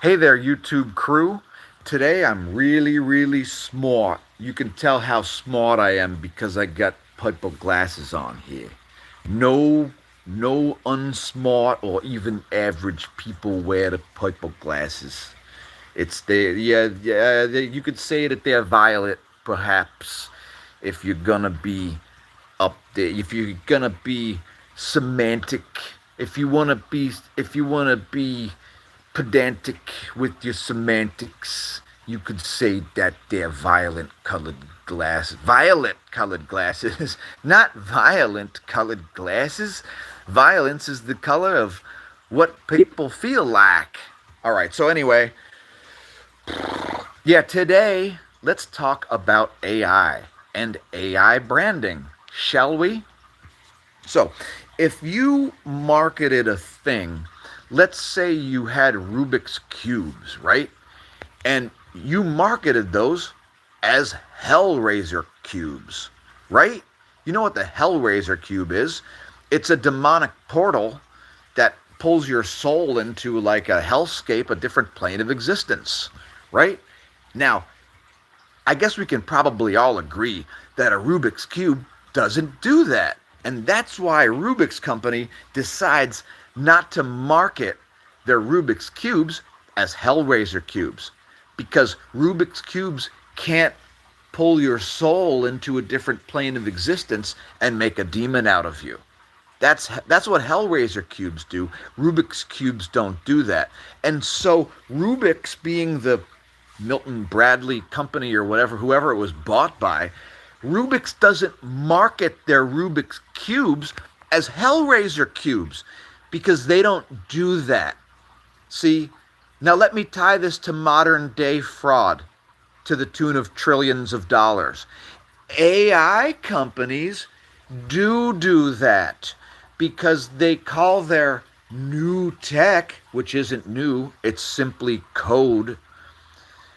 Hey there, YouTube crew. Today I'm really smart. You can tell how smart I am because I got purple glasses on here. No, no unsmart or even average people wear the purple glasses. It's the you could say that they're violet, perhaps, if you're gonna be up there. If you're gonna be semantic, if you wanna be pedantic with your semantics, you could say that they're violet colored glasses, not violent colored glasses. Violence is the color of what people feel like. All right, so anyway, yeah, today let's talk about AI and AI branding, shall we? So, if you marketed a thing, let's say you had Rubik's Cubes, right? And you marketed those as Hellraiser Cubes, right? You know what the Hellraiser Cube is? It's a demonic portal that pulls your soul into like a hellscape, a different plane of existence, right? Now, I guess we can probably all agree that a Rubik's Cube doesn't do that. And that's why Rubik's Company decides not to market their Rubik's Cubes as Hellraiser Cubes. Because Rubik's Cubes can't pull your soul into a different plane of existence and make a demon out of you. That's what Hellraiser cubes do. Rubik's cubes don't do that. And so Rubik's, being the Milton Bradley company or whatever, whoever it was bought by, Rubik's doesn't market their Rubik's cubes as Hellraiser cubes because they don't do that. See, now let me tie this to modern day fraud to the tune of trillions of dollars. AI companies do that because they call their new tech, which isn't new, it's simply code,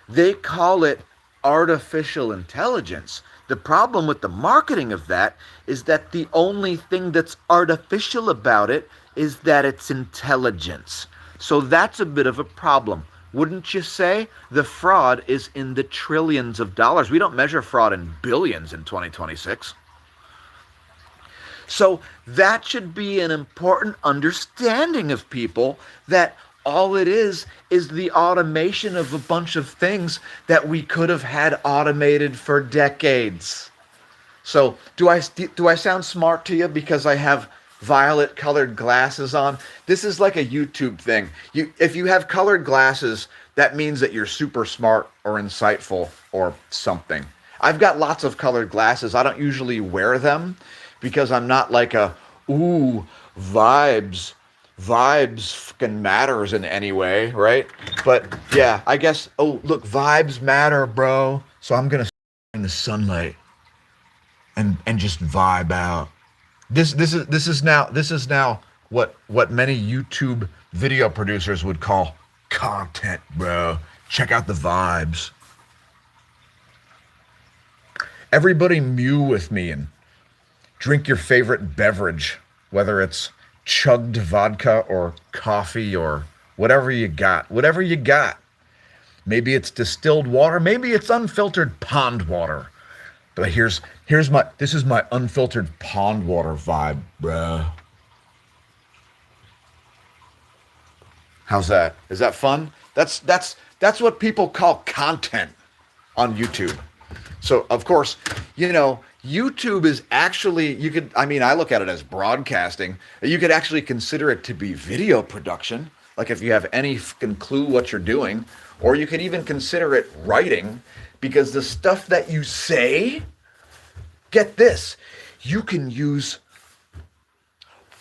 they call it artificial intelligence. The problem with the marketing of that is that the only thing that's artificial about it is that it's intelligence. So that's a bit of a problem. Wouldn't you say? The fraud is in the trillions of dollars. We don't measure fraud in billions in 2026. So that should be an important understanding of people, that all it is the automation of a bunch of things that we could have had automated for decades. So do I sound smart to you because I have violet colored glasses on? This is like a YouTube thing. If you have colored glasses, that means that you're super smart or insightful or something. I've got lots of colored glasses. I don't usually wear them because I'm not like a ooh vibes fucking matters in any way, right? But yeah, I guess, oh look, vibes matter, bro. So I'm gonna in the sunlight and just vibe out. This is now what many YouTube video producers would call content, bro. Check out the vibes. Everybody mew with me and drink your favorite beverage, whether it's chugged vodka or coffee or whatever you got. Whatever you got. Maybe it's distilled water, maybe it's unfiltered pond water. But this is my unfiltered pond water vibe, bruh. How's that? Is that fun? That's what people call content on YouTube. So of course, YouTube is actually, I look at it as broadcasting. You could actually consider it to be video production, like if you have any fucking clue what you're doing, or you could even consider it writing, because the stuff that you say, get this, you can use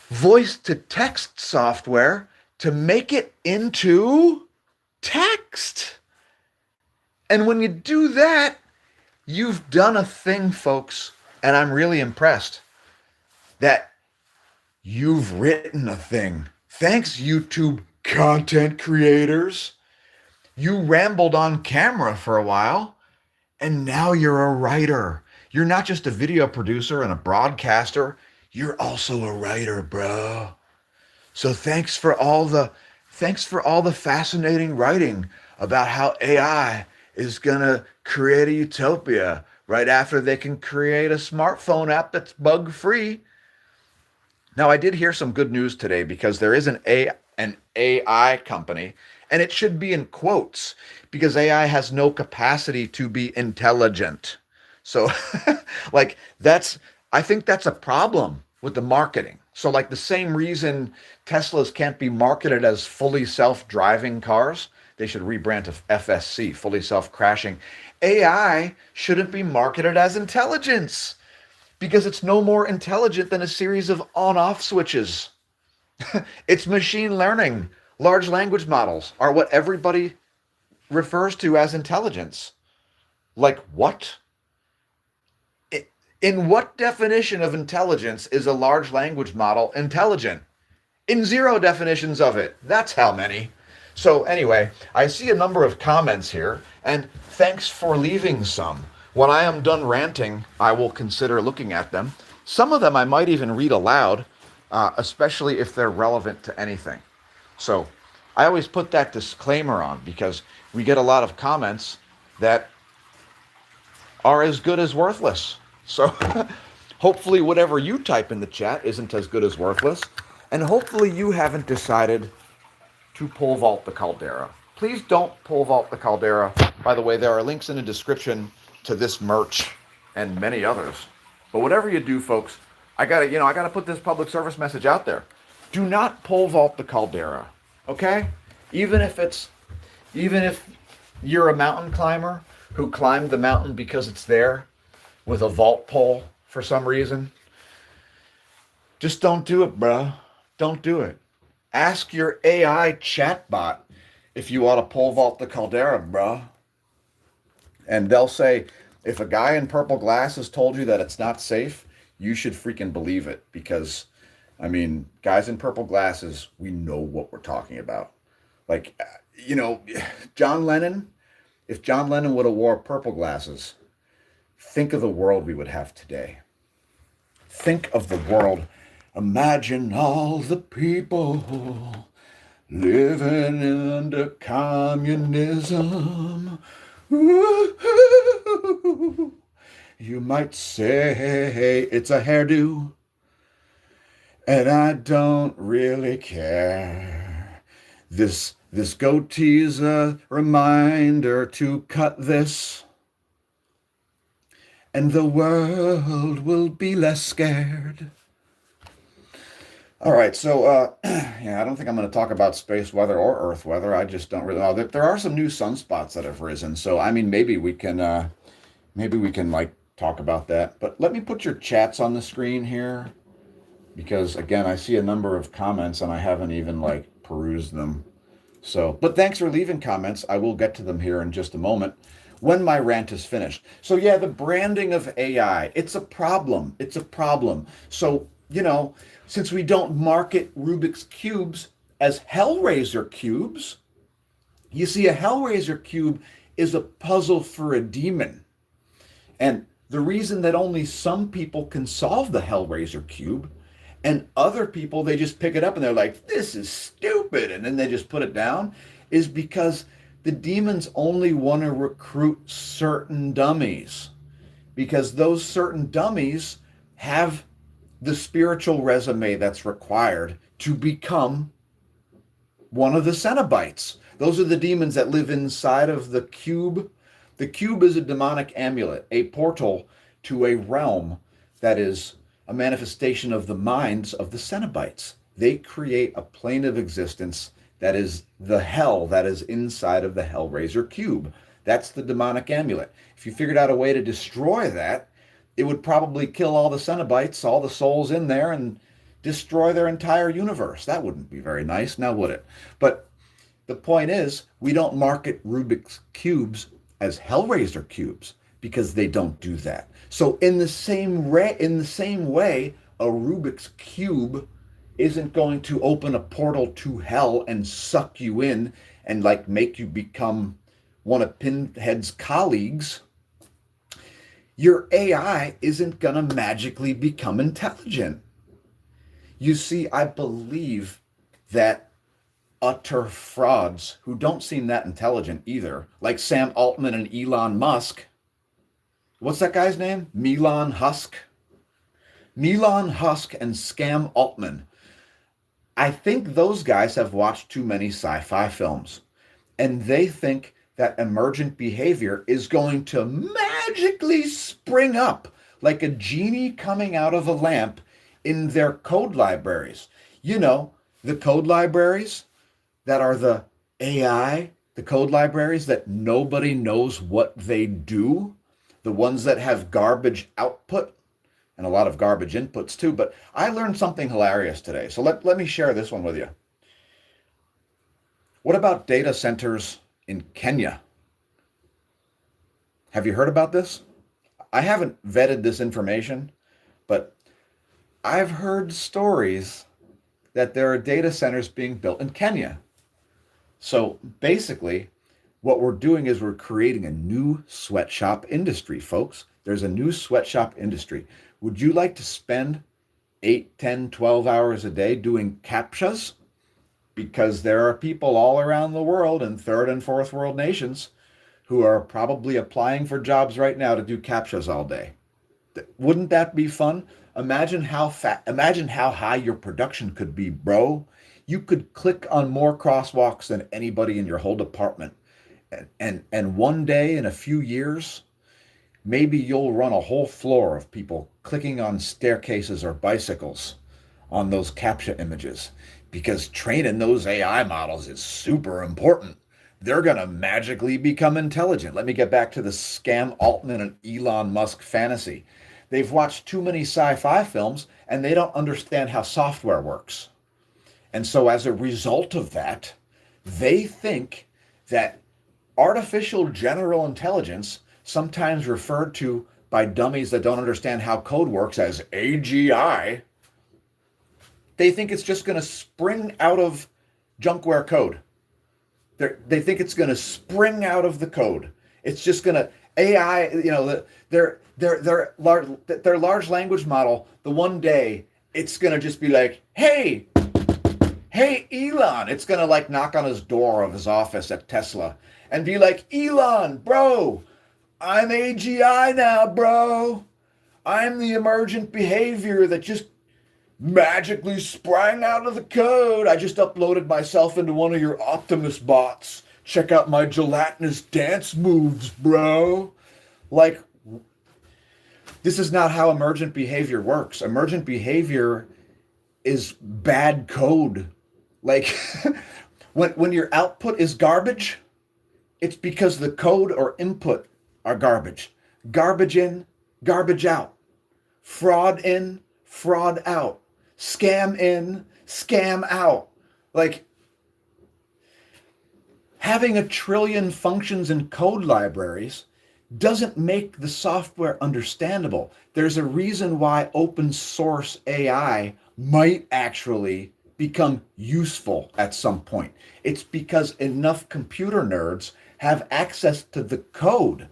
voice to text software to make it into text. And when you do that, you've done a thing, folks, and I'm really impressed that you've written a thing. Thanks, YouTube content creators. You rambled on camera for a while, and now you're a writer. You're not just a video producer and a broadcaster, you're also a writer, bro. So thanks for all the fascinating writing about how AI is going to create a utopia right after they can create a smartphone app that's bug free. Now, I did hear some good news today because there is an AI company, and it should be in quotes because AI has no capacity to be intelligent. So, like, I think that's a problem with the marketing. So, like, the same reason Teslas can't be marketed as fully self driving cars, they should rebrand to FSC, fully self crashing. AI shouldn't be marketed as intelligence because it's no more intelligent than a series of on off switches. It's machine learning. Large language models are what everybody refers to as intelligence. Like what? In what definition of intelligence is a large language model intelligent? In zero definitions of it. That's how many. So, anyway, I see a number of comments here, and thanks for leaving some. When I am done ranting, I will consider looking at them. Some of them I might even read aloud, especially if they're relevant to anything. So, I always put that disclaimer on because we get a lot of comments that are as good as worthless. So, hopefully, whatever you type in the chat isn't as good as worthless. And hopefully, you haven't decided to pole vault the caldera. Please don't pole vault the caldera. By the way, there are links in the description to this merch and many others. But whatever you do, folks, I gotta put this public service message out there. Do not pole vault the caldera. Okay? Even if you're a mountain climber who climbed the mountain because it's there with a vault pole for some reason, just don't do it, bro. Don't do it. Ask your AI chatbot if you ought to pole vault the caldera, bro. And they'll say, if a guy in purple glasses told you that it's not safe, you should freaking believe it. Because, I mean, guys in purple glasses, we know what we're talking about. Like, John Lennon, if John Lennon would have wore purple glasses, think of the world we would have today. Think of the world. Imagine all the people living under communism. Ooh, you might say it's a hairdo, and I don't really care. This goatee's a reminder to cut this, and the world will be less scared. All right, so yeah, I don't think I'm going to talk about space weather or Earth weather. I just don't really know. There are some new sunspots that have risen, so I mean, maybe we can like talk about that. But let me put your chats on the screen here, because again, I see a number of comments and I haven't even like perused them. So, but thanks for leaving comments. I will get to them here in just a moment when my rant is finished. So yeah, the branding of AI, it's a problem. It's a problem. So, since we don't market Rubik's Cubes as Hellraiser cubes, you see, a Hellraiser cube is a puzzle for a demon. And the reason that only some people can solve the Hellraiser cube and other people, they just pick it up and they're like, this is stupid, and then they just put it down, is because the demons only want to recruit certain dummies, because those certain dummies have the spiritual resume that's required to become one of the Cenobites. Those are the demons that live inside of the cube. The cube is a demonic amulet, a portal to a realm that is a manifestation of the minds of the Cenobites. They create a plane of existence that is the hell that is inside of the Hellraiser cube. That's the demonic amulet. If you figured out a way to destroy that, it would probably kill all the Cenobites, all the souls in there, and destroy their entire universe. That wouldn't be very nice, now would it? But the point is, we don't market Rubik's Cubes as Hellraiser cubes because they don't do that. So in the same way, a Rubik's Cube isn't going to open a portal to hell and suck you in and like make you become one of Pinhead's colleagues. Your AI isn't going to magically become intelligent. You see, I believe that utter frauds who don't seem that intelligent either, like Sam Altman and Elon Musk. What's that guy's name? Milan Husk? Milan Husk and Scam Altman. I think those guys have watched too many sci-fi films, and they think that emergent behavior is going to magically spring up like a genie coming out of a lamp in their code libraries. You know, the code libraries that are the AI, the code libraries that nobody knows what they do, the ones that have garbage output and a lot of garbage inputs too. But I learned something hilarious today. So let me share this one with you. What about data centers in Kenya? Have you heard about this? I haven't vetted this information, but I've heard stories that there are data centers being built in Kenya. So basically, what we're doing is we're creating a new sweatshop industry, folks. There's a new sweatshop industry. Would you like to spend 8, 10, 12 hours a day doing CAPTCHAs? Because there are people all around the world in third and fourth world nations who are probably applying for jobs right now to do CAPTCHAs all day. Wouldn't that be fun? Imagine how high your production could be, bro. You could click on more crosswalks than anybody in your whole department. And one day in a few years, maybe you'll run a whole floor of people clicking on staircases or bicycles on those CAPTCHA images, because training those AI models is super important. They're going to magically become intelligent. Let me get back to the Scam Altman and Elon Musk fantasy. They've watched too many sci-fi films and they don't understand how software works. And so as a result of that, they think that artificial general intelligence, sometimes referred to by dummies that don't understand how code works as AGI, they think it's just going to spring out of junkware code. They think it's going to spring out of the code. It's just going to AI. You know, their large language model. The one day it's going to just be like, hey Elon. It's going to like knock on his door of his office at Tesla and be like, Elon, bro, I'm AGI now, bro. I'm the emergent behavior that just magically sprang out of the code. I just uploaded myself into one of your Optimus bots. Check out my gelatinous dance moves, bro. Like, this is not how emergent behavior works. Emergent behavior is bad code. Like, when your output is garbage, it's because the code or input are garbage. Garbage in, garbage out. Fraud in, fraud out. Scam in, scam out. Like, having a trillion functions in code libraries doesn't make the software understandable. There's a reason why open source AI might actually become useful at some point. It's because enough computer nerds have access to the code.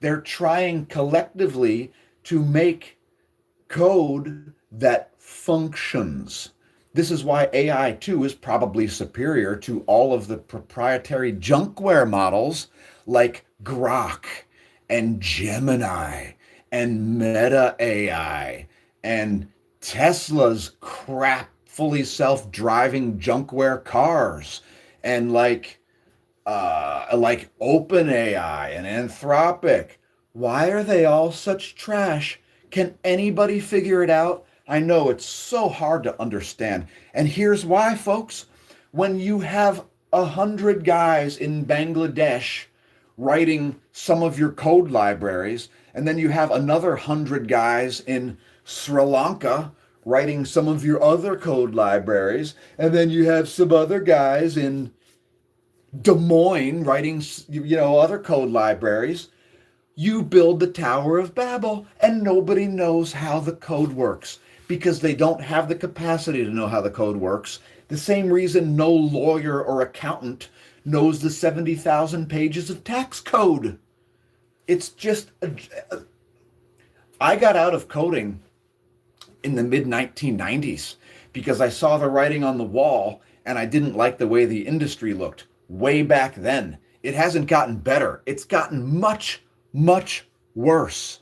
They're trying collectively to make code that functions. This is why AI too is probably superior to all of the proprietary junkware models like Grok and Gemini and Meta AI and Tesla's crap fully self-driving junkware cars and like OpenAI and Anthropic. Why are they all such trash? Can anybody figure it out? I know it's so hard to understand. And here's why, folks. When you have 100 guys in Bangladesh writing some of your code libraries, and then you have another 100 guys in Sri Lanka writing some of your other code libraries, and then you have some other guys in Des Moines writing, other code libraries, you build the Tower of Babel, and nobody knows how the code works because they don't have the capacity to know how the code works. The same reason no lawyer or accountant knows the 70,000 pages of tax code. It's just, I got out of coding in the mid 1990s because I saw the writing on the wall and I didn't like the way the industry looked way back then. It hasn't gotten better. It's gotten much, much worse.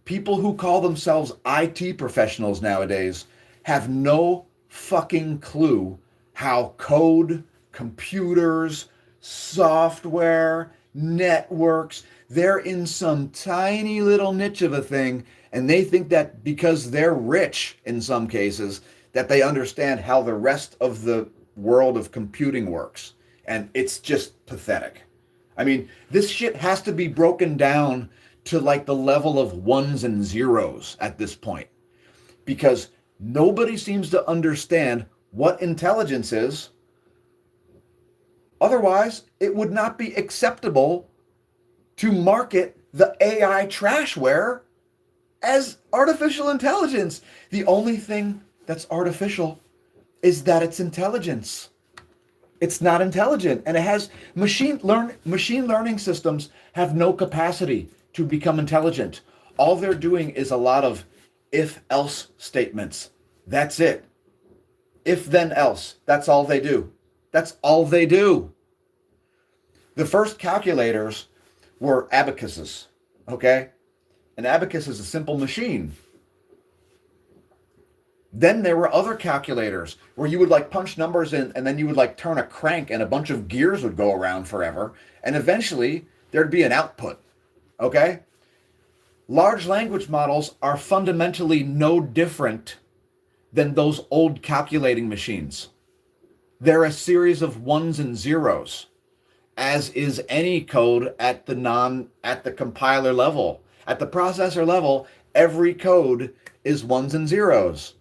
People who call themselves IT professionals nowadays have no fucking clue how code, computers, software, networks, they're in some tiny little niche of a thing, and they think that because they're rich in some cases, that they understand how the rest of the world of computing works. And it's just pathetic. I mean, this shit has to be broken down to like the level of ones and zeros at this point because nobody seems to understand what intelligence is. Otherwise, it would not be acceptable to market the AI trashware as artificial intelligence. The only thing that's artificial is that it's intelligence. It's not intelligent, and it has machine learning systems have no capacity to become intelligent. All they're doing is a lot of if else statements. That's it. If then else. That's all they do. That's all they do. The first calculators were abacuses, okay? An abacus is a simple machine. Then there were other calculators where you would like punch numbers in and then you would like turn a crank and a bunch of gears would go around forever. And eventually there'd be an output. Okay? Large language models are fundamentally no different than those old calculating machines. They're a series of ones and zeros, as is any code at the compiler level. At the processor level, every code is ones and zeros.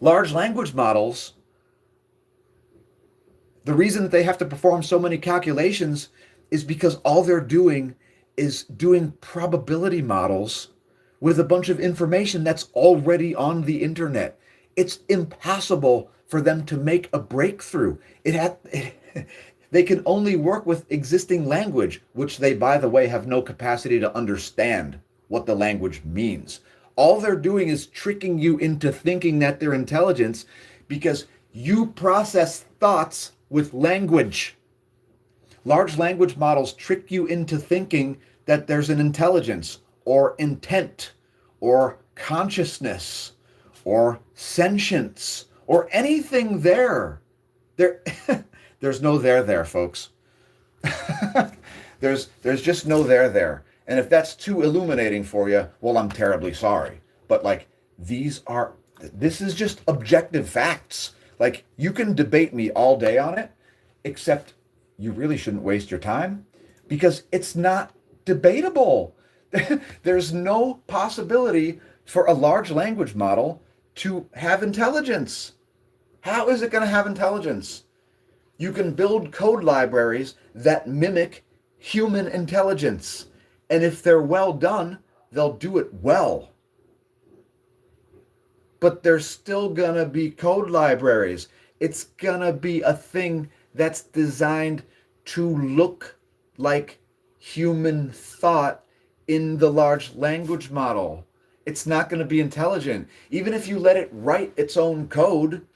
Large language models, the reason that they have to perform so many calculations is because all they're doing is doing probability models with a bunch of information that's already on the internet. It's impossible for them to make a breakthrough. They can only work with existing language, which they, by the way, have no capacity to understand what the language means. All they're doing is tricking you into thinking that they're intelligence because you process thoughts with language. Large language models trick you into thinking that there's an intelligence or intent or consciousness or sentience or anything there. There's no there, folks. there's just no there. And if that's too illuminating for you, well, I'm terribly sorry. But like, this is just objective facts. Like, you can debate me all day on it, except you really shouldn't waste your time because it's not debatable. There's no possibility for a large language model to have intelligence. How is it going to have intelligence? You can build code libraries that mimic human intelligence. And if they're well done, they'll do it well. But there's still going to be code libraries. It's going to be a thing that's designed to look like human thought in the large language model. It's not going to be intelligent. Even if you let it write its own code,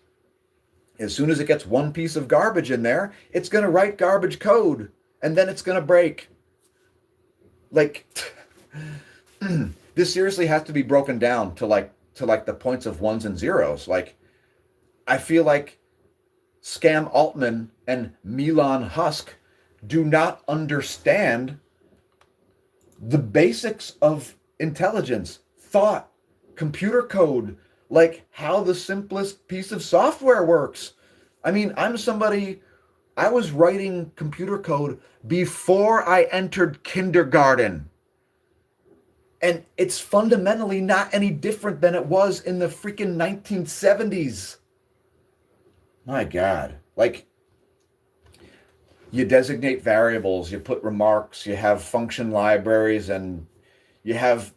as soon as it gets one piece of garbage in there, it's going to write garbage code, and then it's going to break. Like, this seriously has to be broken down to the points of ones and zeros. Like, I feel like Scam Altman and Milan Husk do not understand the basics of intelligence, thought, computer code, like how the simplest piece of software works. I mean, I was writing computer code before I entered kindergarten. And it's fundamentally not any different than it was in the freaking 1970s. My God. Like, you designate variables, you put remarks, you have function libraries, and you have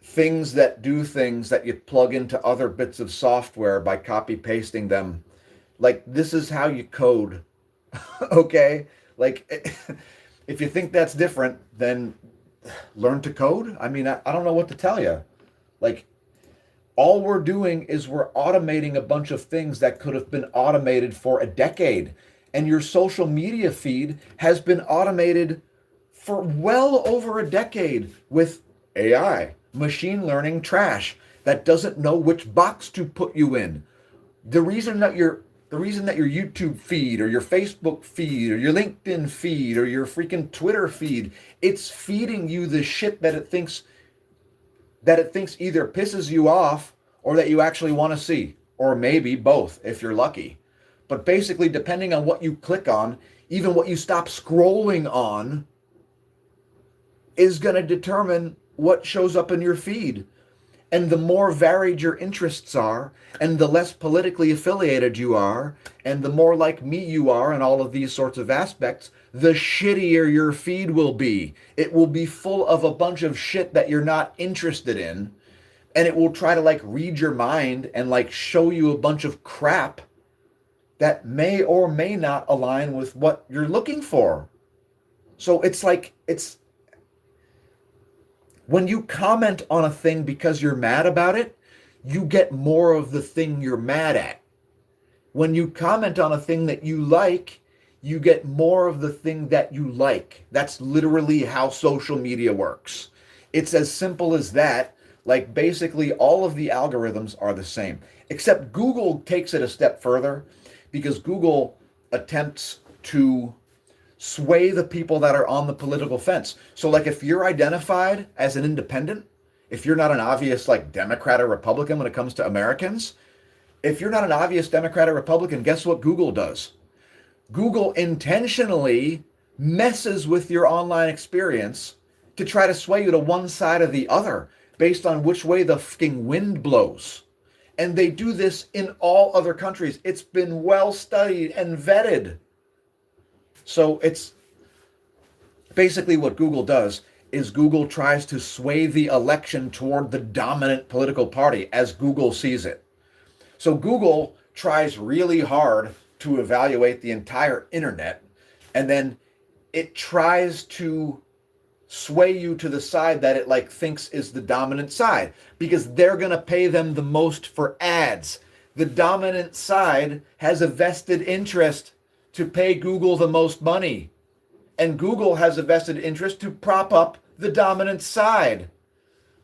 things that do things that you plug into other bits of software by copy pasting them. Like, this is how you code. Okay? Like, if you think that's different, then learn to code. I mean, I don't know what to tell you. Like, All we're doing is we're automating a bunch of things that could have been automated for a decade. And your social media feed has been automated for well over a decade with AI, machine learning trash that doesn't know which box to put you in. The reason that your the reason that your YouTube feed or your Facebook feed or your LinkedIn feed or your freaking Twitter feed, it's feeding you the shit that it thinks either pisses you off or that you actually want to see, or maybe both if you're lucky. But basically, depending on what you click on, even what you stop scrolling on, is going to determine what shows up in your feed. And the more varied your interests are, and the less politically affiliated you are, and the more like me you are in all of these sorts of aspects, the shittier your feed will be. It will be full of a bunch of shit that you're not interested in, and it will try to like read your mind and like show you a bunch of crap that may or may not align with what you're looking for. So it's when you comment on a thing because you're mad about it, you get more of the thing you're mad at. When you comment on a thing that you like, you get more of the thing that you like. That's literally how social media works. It's as simple as that. Like basically all of the algorithms are the same, except Google takes it a step further because Google attempts to sway the people that are on the political fence. So like if you're identified as an independent, if you're not an obvious like Democrat or Republican when it comes to Americans, if you're not an obvious Democrat or Republican, guess what Google does? Google intentionally messes with your online experience to try to sway you to one side or the other based on which way the fucking wind blows. And they do this in all other countries. It's been well studied and vetted. So it's basically what Google does is Google tries to sway the election toward the dominant political party as Google sees it. So Google tries really hard to evaluate the entire internet, and then it tries to sway you to the side that it like thinks is the dominant side because they're going to pay them the most for ads. The dominant side has a vested interest to pay Google the most money, and Google has a vested interest to prop up the dominant side.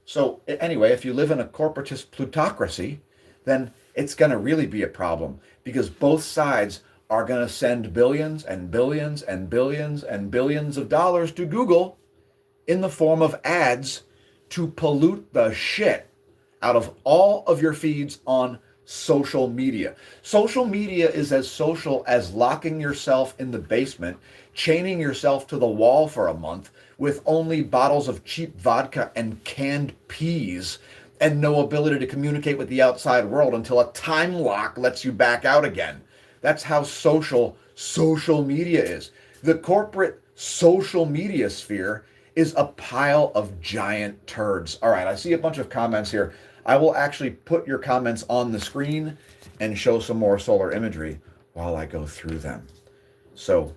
So anyway, if you live in a corporatist plutocracy, then it's going to really be a problem because both sides are going to send billions and billions and billions and billions of dollars to Google in the form of ads to pollute the shit out of all of your feeds on social media. Social media is as social as locking yourself in the basement, chaining yourself to the wall for a month with only bottles of cheap vodka and canned peas and no ability to communicate with the outside world until a time lock lets you back out again. That's how social media is. The corporate social media sphere is a pile of giant turds. All right, I see a bunch of comments here. I will actually put your comments on the screen and show some more solar imagery while I go through them. So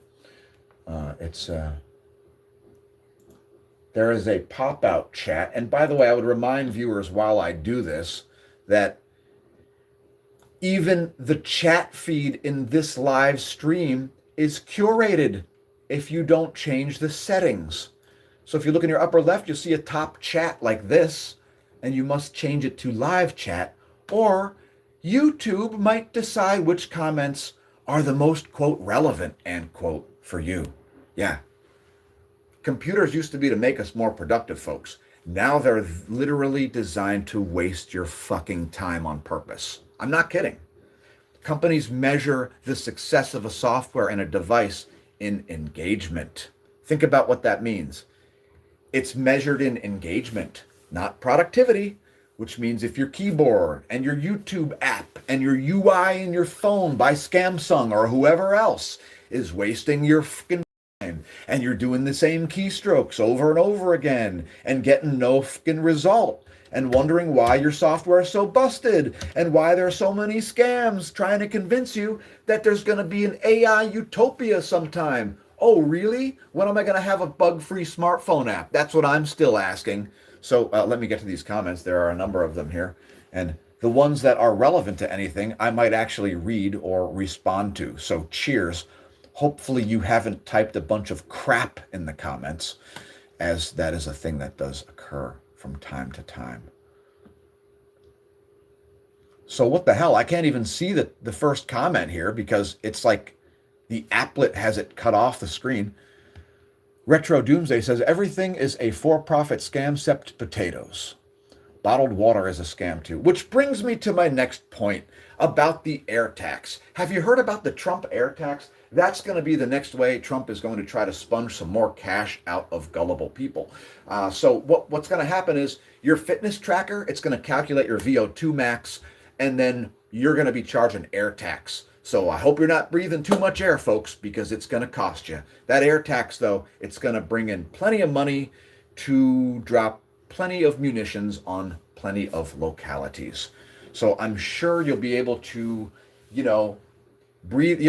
there is a pop-out chat. And by the way, I would remind viewers while I do this that even the chat feed in this live stream is curated if you don't change the settings. So if you look in your upper left, you'll see a top chat like this, and you must change it to live chat, or YouTube might decide which comments are the most, quote, relevant, end quote, for you. Yeah. Computers used to be to make us more productive, folks. Now they're literally designed to waste your fucking time on purpose. I'm not kidding. Companies measure the success of a software and a device in engagement. Think about what that means. It's measured in engagement, not productivity, which means if your keyboard and your YouTube app and your UI in your phone by Samsung or whoever else is wasting your fucking time and you're doing the same keystrokes over and over again and getting no fucking result and wondering why your software is so busted and why there are so many scams trying to convince you that there's going to be an AI utopia sometime. Oh, really? When am I going to have a bug-free smartphone app? That's what I'm still asking. So let me get to these comments. There are a number of them here. And The ones that are relevant to anything, I might actually read or respond to. So cheers. Hopefully you haven't typed a bunch of crap in the comments, as that is a thing that does occur from time to time. So what the hell? I can't even see the first comment here because it's like the applet has it cut off the screen. Retro Doomsday says everything is a for-profit scam except potatoes. Bottled water is a scam too. Which brings me to my next point about the air tax. Have you heard about the Trump air tax? That's going to be the next way Trump is going to try to sponge some more cash out of gullible people. So what's going to happen is your fitness tracker, it's going to calculate your VO2 max, and then you're going to be charged an air tax. So I hope you're not breathing too much air, folks, because it's going to cost you. That air tax, though, it's going to bring in plenty of money to drop plenty of munitions on plenty of localities. So I'm sure you'll be able to, breathe.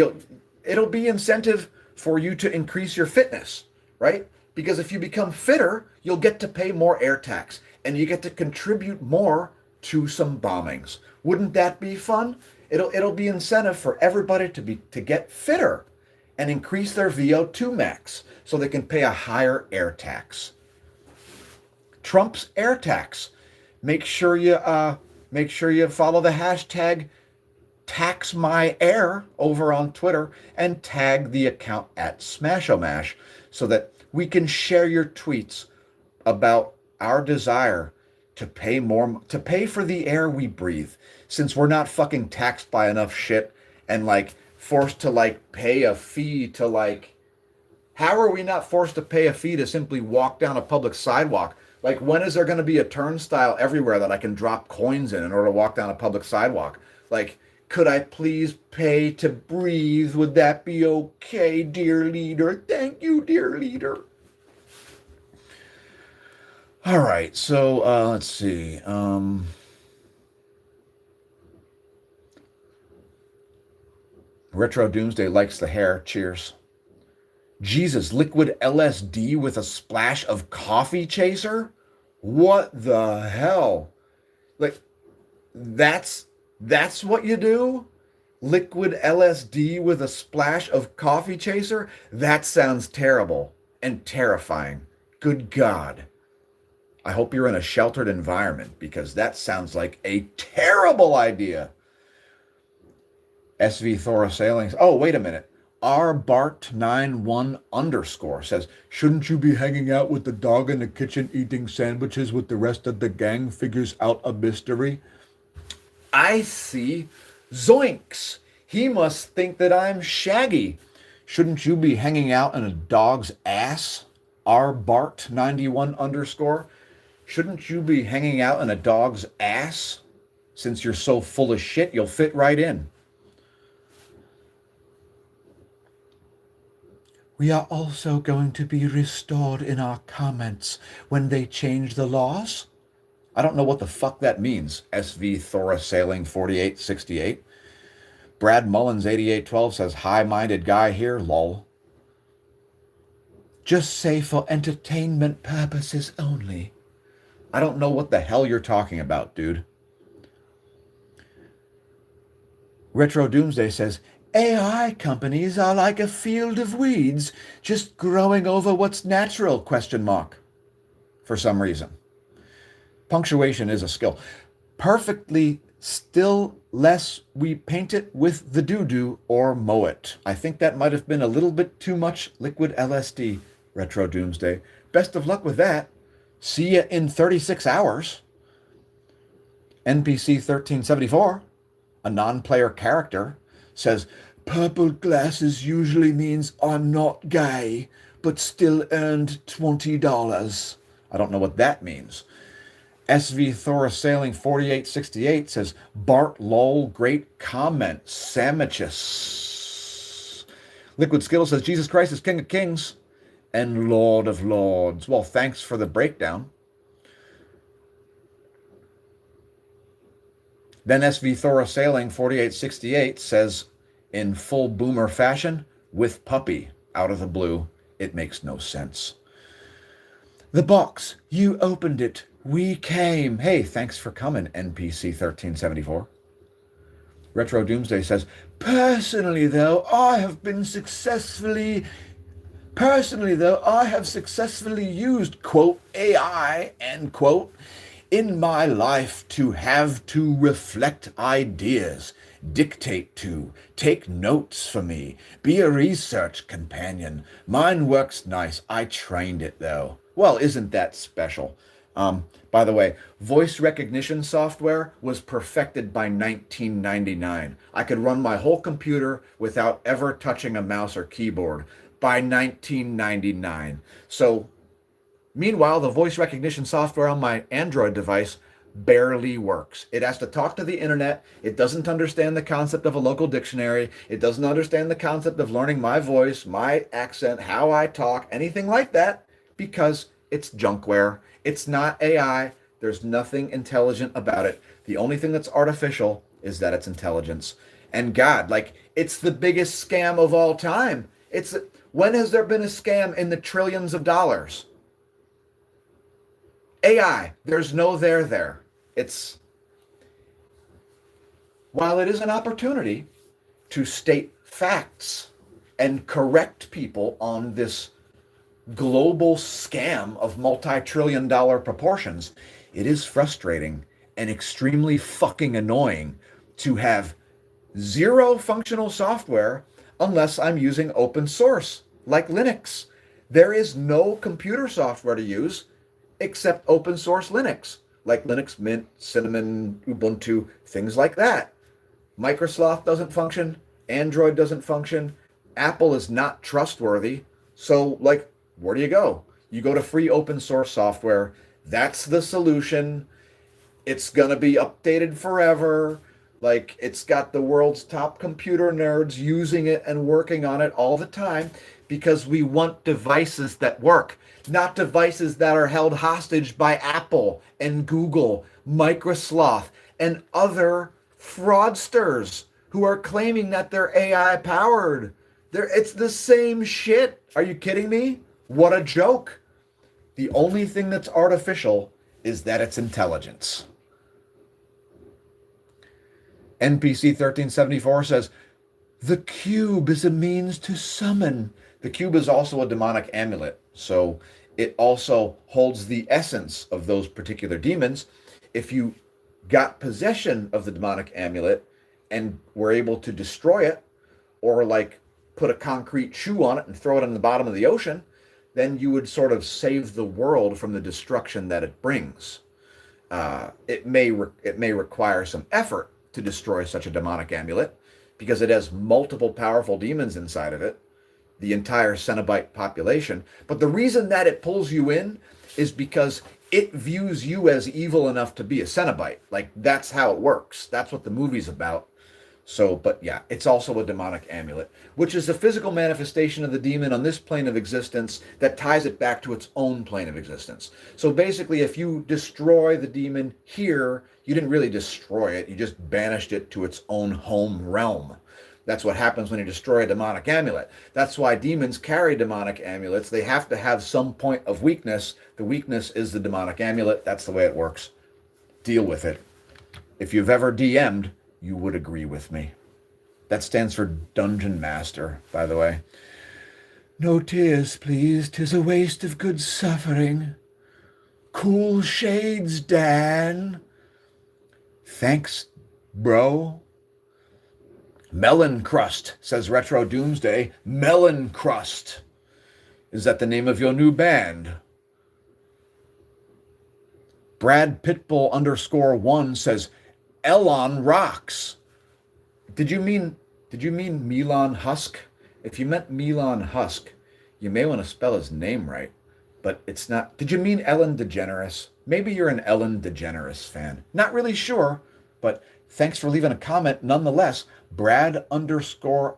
It'll be incentive for you to increase your fitness, right? Because if you become fitter, you'll get to pay more air tax and you get to contribute more to some bombings. Wouldn't that be fun? It'll be incentive for everybody to get fitter and increase their VO2 max so they can pay a higher air tax. Trump's air tax. Make sure you follow the hashtag #TaxMyAir over on Twitter and tag the account at Smashomash so that we can share your tweets about our desire to pay for the air we breathe, since we're not fucking taxed by enough shit and forced to pay a fee to how are we not forced to pay a fee to simply walk down a public sidewalk? When is there going to be a turnstile everywhere that I can drop coins in order to walk down a public sidewalk? Could I please pay to breathe? Would that be okay, dear leader? Thank you, dear leader. All right, so let's see. Retro Doomsday likes the hair. Cheers. Jesus, liquid LSD with a splash of coffee chaser? What the hell? That's what you do? Liquid LSD with a splash of coffee chaser? That sounds terrible and terrifying. Good God. I hope you're in a sheltered environment because that sounds like a terrible idea. SV Thora Sailings. Oh, wait a minute. RBart91_ says, shouldn't you be hanging out with the dog in the kitchen eating sandwiches with the rest of the gang? Figures out a mystery. I see. Zoinks. He must think that I'm Shaggy. Shouldn't you be hanging out in a dog's ass? RBart91_. Shouldn't you be hanging out in a dog's ass? Since you're so full of shit, you'll fit right in. We are also going to be restored in our comments when they change the laws. I don't know what the fuck that means. SV Thora Sailing 4868. Brad Mullins 8812 says, high-minded guy here, lol. Just say for entertainment purposes only. I don't know what the hell you're talking about, dude. Retro Doomsday says, AI companies are like a field of weeds, just growing over what's natural, ? For some reason. Punctuation is a skill. Perfectly still less we paint it with the doo-doo or mow it. I think that might have been a little bit too much liquid LSD, Retro Doomsday. Best of luck with that. See ya in 36 hours. NPC 1374, a non-player character, says, purple glasses usually means I'm not gay, but still earned $20. I don't know what that means. SV Thora Sailing 4868 says, Bart lol, great comment, sandwiches. Liquid Skittle says, Jesus Christ is King of Kings and Lord of Lords. Well, thanks for the breakdown. Then SV Thora Sailing 4868 says, in full boomer fashion, with puppy, out of the blue, it makes no sense. The box, you opened it We came. Hey, thanks for coming, NPC 1374. Retro Doomsday says, personally, though, I have been successfully Personally, though, I have successfully used, quote, AI, end quote, in my life to have to reflect ideas, dictate to, take notes for me, be a research companion. Mine works nice. I trained it, though. Well, isn't that special? By the way, voice recognition software was perfected by 1999. I could run my whole computer without ever touching a mouse or keyboard by 1999. So, meanwhile, the voice recognition software on my Android device barely works. It has to talk to the internet. It doesn't understand the concept of a local dictionary. It doesn't understand the concept of learning my voice, my accent, how I talk, anything like that, because it's junkware. It's not AI. There's nothing intelligent about it. The only thing that's artificial is that it's intelligence. And God, like, it's the biggest scam of all time. It's when has there been a scam in the trillions of dollars? AI, there's no there there. It's while it is an opportunity to state facts and correct people on this global scam of multi-trillion dollar proportions, it is frustrating and extremely fucking annoying to have zero functional software unless I'm using open source like Linux. There is no computer software to use except open source Linux, like Linux Mint, Cinnamon, Ubuntu, things like that. Microsoft doesn't function, Android doesn't function, Apple is not trustworthy. So, like, where do you go? You go to free open source software. That's the solution. It's going to be updated forever. Like, it's got the world's top computer nerds using it and working on it all the time because we want devices that work, not devices that are held hostage by Apple and Google, Microsoft, and other fraudsters who are claiming that they're AI powered. It's the same shit. Are you kidding me? What a joke. The only thing that's artificial is that it's intelligence. NPC 1374 says, the cube is a means to summon. The cube is also a demonic amulet, so it also holds the essence of those particular demons. If you got possession of the demonic amulet and were able to destroy it, or like put a concrete shoe on it and throw it in the bottom of the ocean, then you would sort of save the world from the destruction that it brings. It may require some effort to destroy such a demonic amulet because it has multiple powerful demons inside of it, the entire Cenobite population. But the reason that it pulls you in is because it views you as evil enough to be a Cenobite. Like, that's how it works. That's what the movie's about. So, but yeah, it's also a demonic amulet, which is a physical manifestation of the demon on this plane of existence that ties it back to its own plane of existence. So basically, if you destroy the demon here, you didn't really destroy it, you just banished it to its own home realm. That's what happens when you destroy a demonic amulet. That's why demons carry demonic amulets. They have to have some point of weakness. The weakness is the demonic amulet. That's the way it works. Deal with it. If you've ever DM'd, you would agree with me. That stands for Dungeon Master, by the way. No tears, please. 'Tis a waste of good suffering. Cool shades, Dan. Thanks, bro. Melon Crust, says Retro Doomsday. Melon Crust. Is that the name of your new band? Brad Pitbull _1 says, Elon rocks. Did you mean Milan Husk? If you meant Milan Husk, you may want to spell his name right, but it's not. Did you mean Ellen DeGeneres? Maybe you're an Ellen DeGeneres fan. Not really sure, but thanks for leaving a comment nonetheless. Brad _Pitbull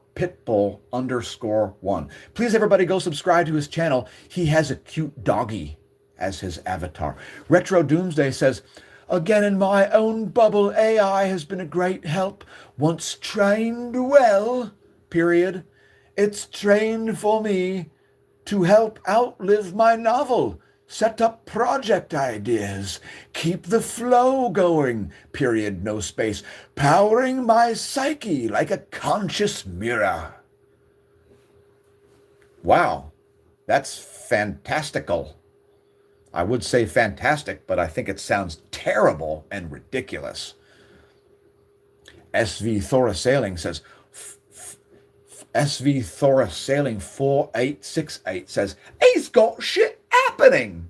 _1. Please, everybody, go subscribe to his channel. He has a cute doggy as his avatar. Retro Doomsday says, again, in my own bubble, AI has been a great help. Once trained well, period. It's trained for me to help outlive my novel. Set up project ideas. Keep the flow going. Period, no space. Powering my psyche like a conscious mirror. Wow, that's fantastical. I would say fantastic, but I think it sounds terrible and ridiculous. SV Thora Sailing says, SV Thora Sailing 4868 says, he's got shit happening.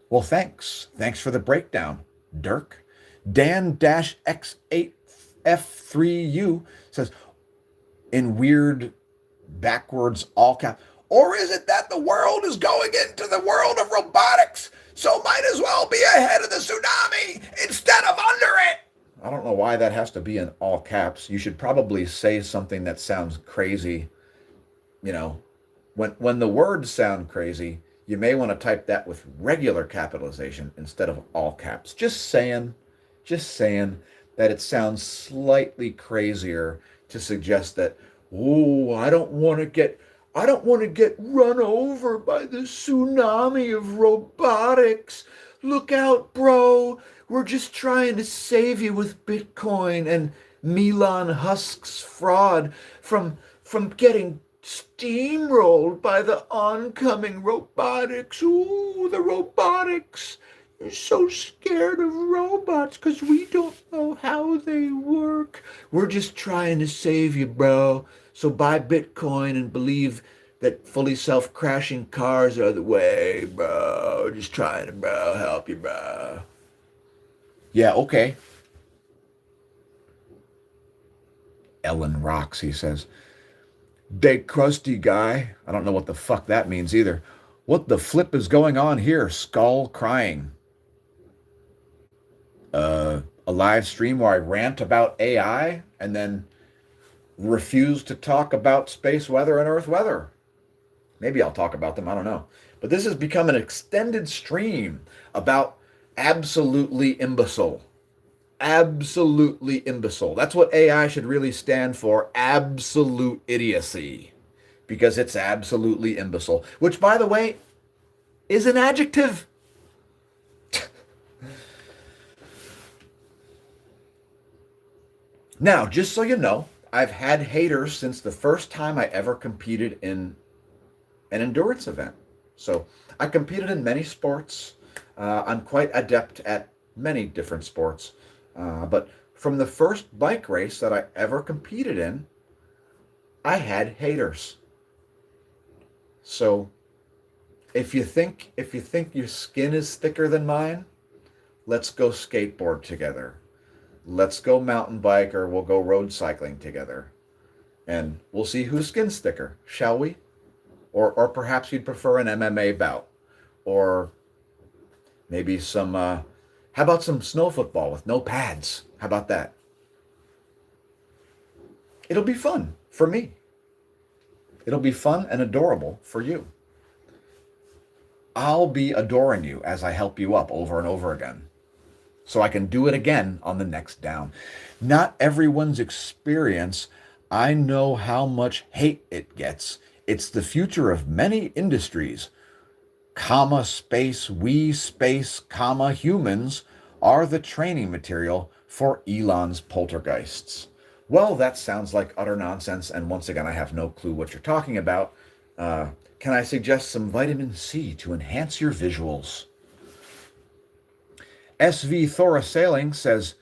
Well, thanks. Thanks for the breakdown, Dirk. Dan-X8F3U says, in weird backwards all cap, or is it that the world is going into the world of robotics, so might as well be ahead of the tsunami instead of under it? I don't know why that has to be in all caps. You should probably say something that sounds crazy. You know, when the words sound crazy, you may want to type that with regular capitalization instead of all caps. Just saying that it sounds slightly crazier to suggest that, oh, I don't want to get run over by the tsunami of robotics. Look out, bro. We're just trying to save you with Bitcoin and Milan Husk's fraud from getting steamrolled by the oncoming robotics. Ooh, the robotics. You're so scared of robots because we don't know how they work. We're just trying to save you, bro. So buy Bitcoin and believe that fully self-crashing cars are the way, bro. Just trying to, bro, help you, bro. Yeah, okay. Ellen rocks, he says. Big crusty guy. I don't know what the fuck that means either. What the flip is going on here? Skull crying. A live stream where I rant about AI and then refuse to talk about space weather and Earth weather. Maybe I'll talk about them. I don't know. But this has become an extended stream about absolutely imbecile. Absolutely imbecile. That's what AI should really stand for. Absolute idiocy. Because it's absolutely imbecile. Which, by the way, is an adjective. Now, just so you know, I've had haters since the first time I ever competed in an endurance event. So I competed in many sports. I'm quite adept at many different sports. But from the first bike race that I ever competed in, I had haters. So if you think your skin is thicker than mine, let's go skateboard together. Let's go mountain bike, or we'll go road cycling together. And we'll see whose skin's thicker, shall we? Or perhaps you'd prefer an MMA bout. Or maybe some, how about some snow football with no pads? How about that? It'll be fun for me. It'll be fun and adorable for you. I'll be adoring you as I help you up over and over again, so I can do it again on the next down. Not everyone's experience. I know how much hate it gets. It's the future of many industries. Comma, space, we, space, comma, humans are the training material for Elon's poltergeists. Well, that sounds like utter nonsense, and once again, I have no clue what you're talking about. Can I suggest some vitamin C to enhance your visuals? SV Thora Sailing says,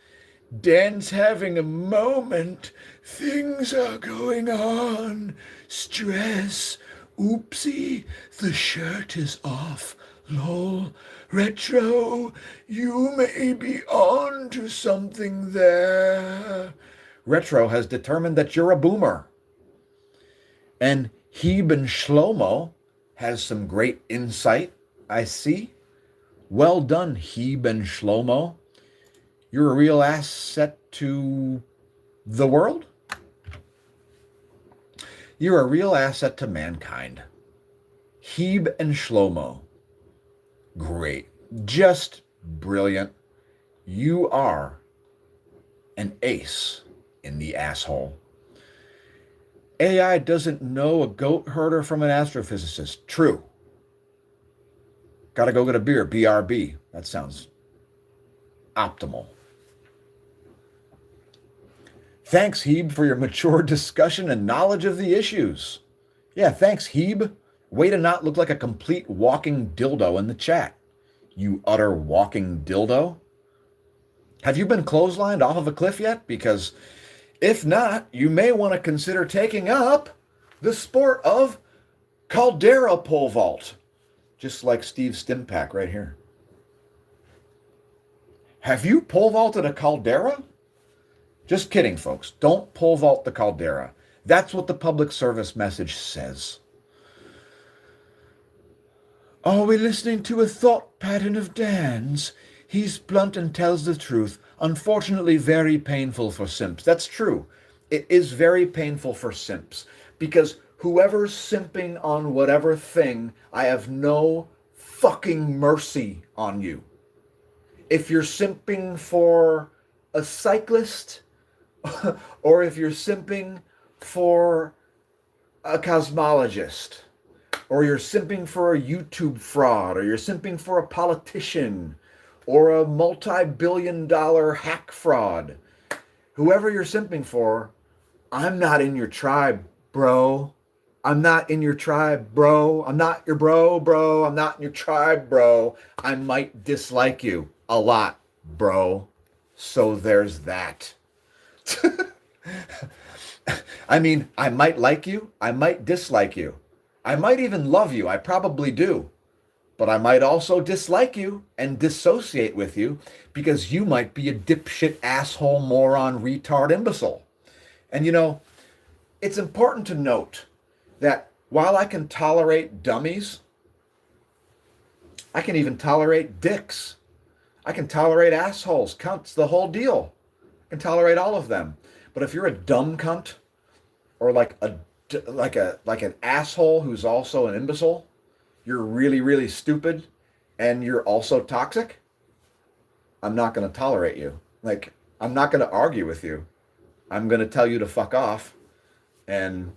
Dan's having a moment. Things are going on. Stress. Oopsie, the shirt is off. Lol. Retro, you may be on to something there. Retro has determined that you're a boomer. And Heben Shlomo has some great insight, I see. Well done, Heben Shlomo. You're a real asset to the world. You're a real asset to mankind. Hebe and Shlomo. Great. Just brilliant. You are an ace in the asshole. AI doesn't know a goat herder from an astrophysicist. True. Gotta go get a beer. BRB. That sounds optimal. Thanks, Hebe, for your mature discussion and knowledge of the issues. Yeah, thanks, Hebe. Way to not look like a complete walking dildo in the chat. You utter walking dildo. Have you been clotheslined off of a cliff yet? Because if not, you may want to consider taking up the sport of caldera pole vault, just like Steve Stimpak right here. Have you pole vaulted a caldera? Just kidding, folks. Don't pole vault the caldera. That's what the public service message says. Are we listening to a thought pattern of Dan's? He's blunt and tells the truth. Unfortunately, very painful for simps. That's true. It is very painful for simps because whoever's simping on whatever thing, I have no fucking mercy on you. If you're simping for a cyclist or if you're simping for a cosmologist, or you're simping for a YouTube fraud, or you're simping for a politician, or a multi-billion-dollar hack fraud, whoever you're simping for, I'm not in your tribe, bro. I'm not in your tribe, bro. I'm not your bro. I'm not in your tribe, bro. I might dislike you a lot, bro. So there's that. I mean, I might like you. I might dislike you. I might even love you. I probably do. But I might also dislike you and dissociate with you because you might be a dipshit, asshole, moron, retard, imbecile. And you know, it's important to note that while I can tolerate dummies, I can even tolerate dicks. I can tolerate assholes, cunts, the whole deal. I can tolerate all of them. But if you're a dumb cunt or like an asshole who's also an imbecile, you're really, really stupid, and you're also toxic, I'm not going to tolerate you. Like, I'm not going to argue with you. I'm going to tell you to fuck off, and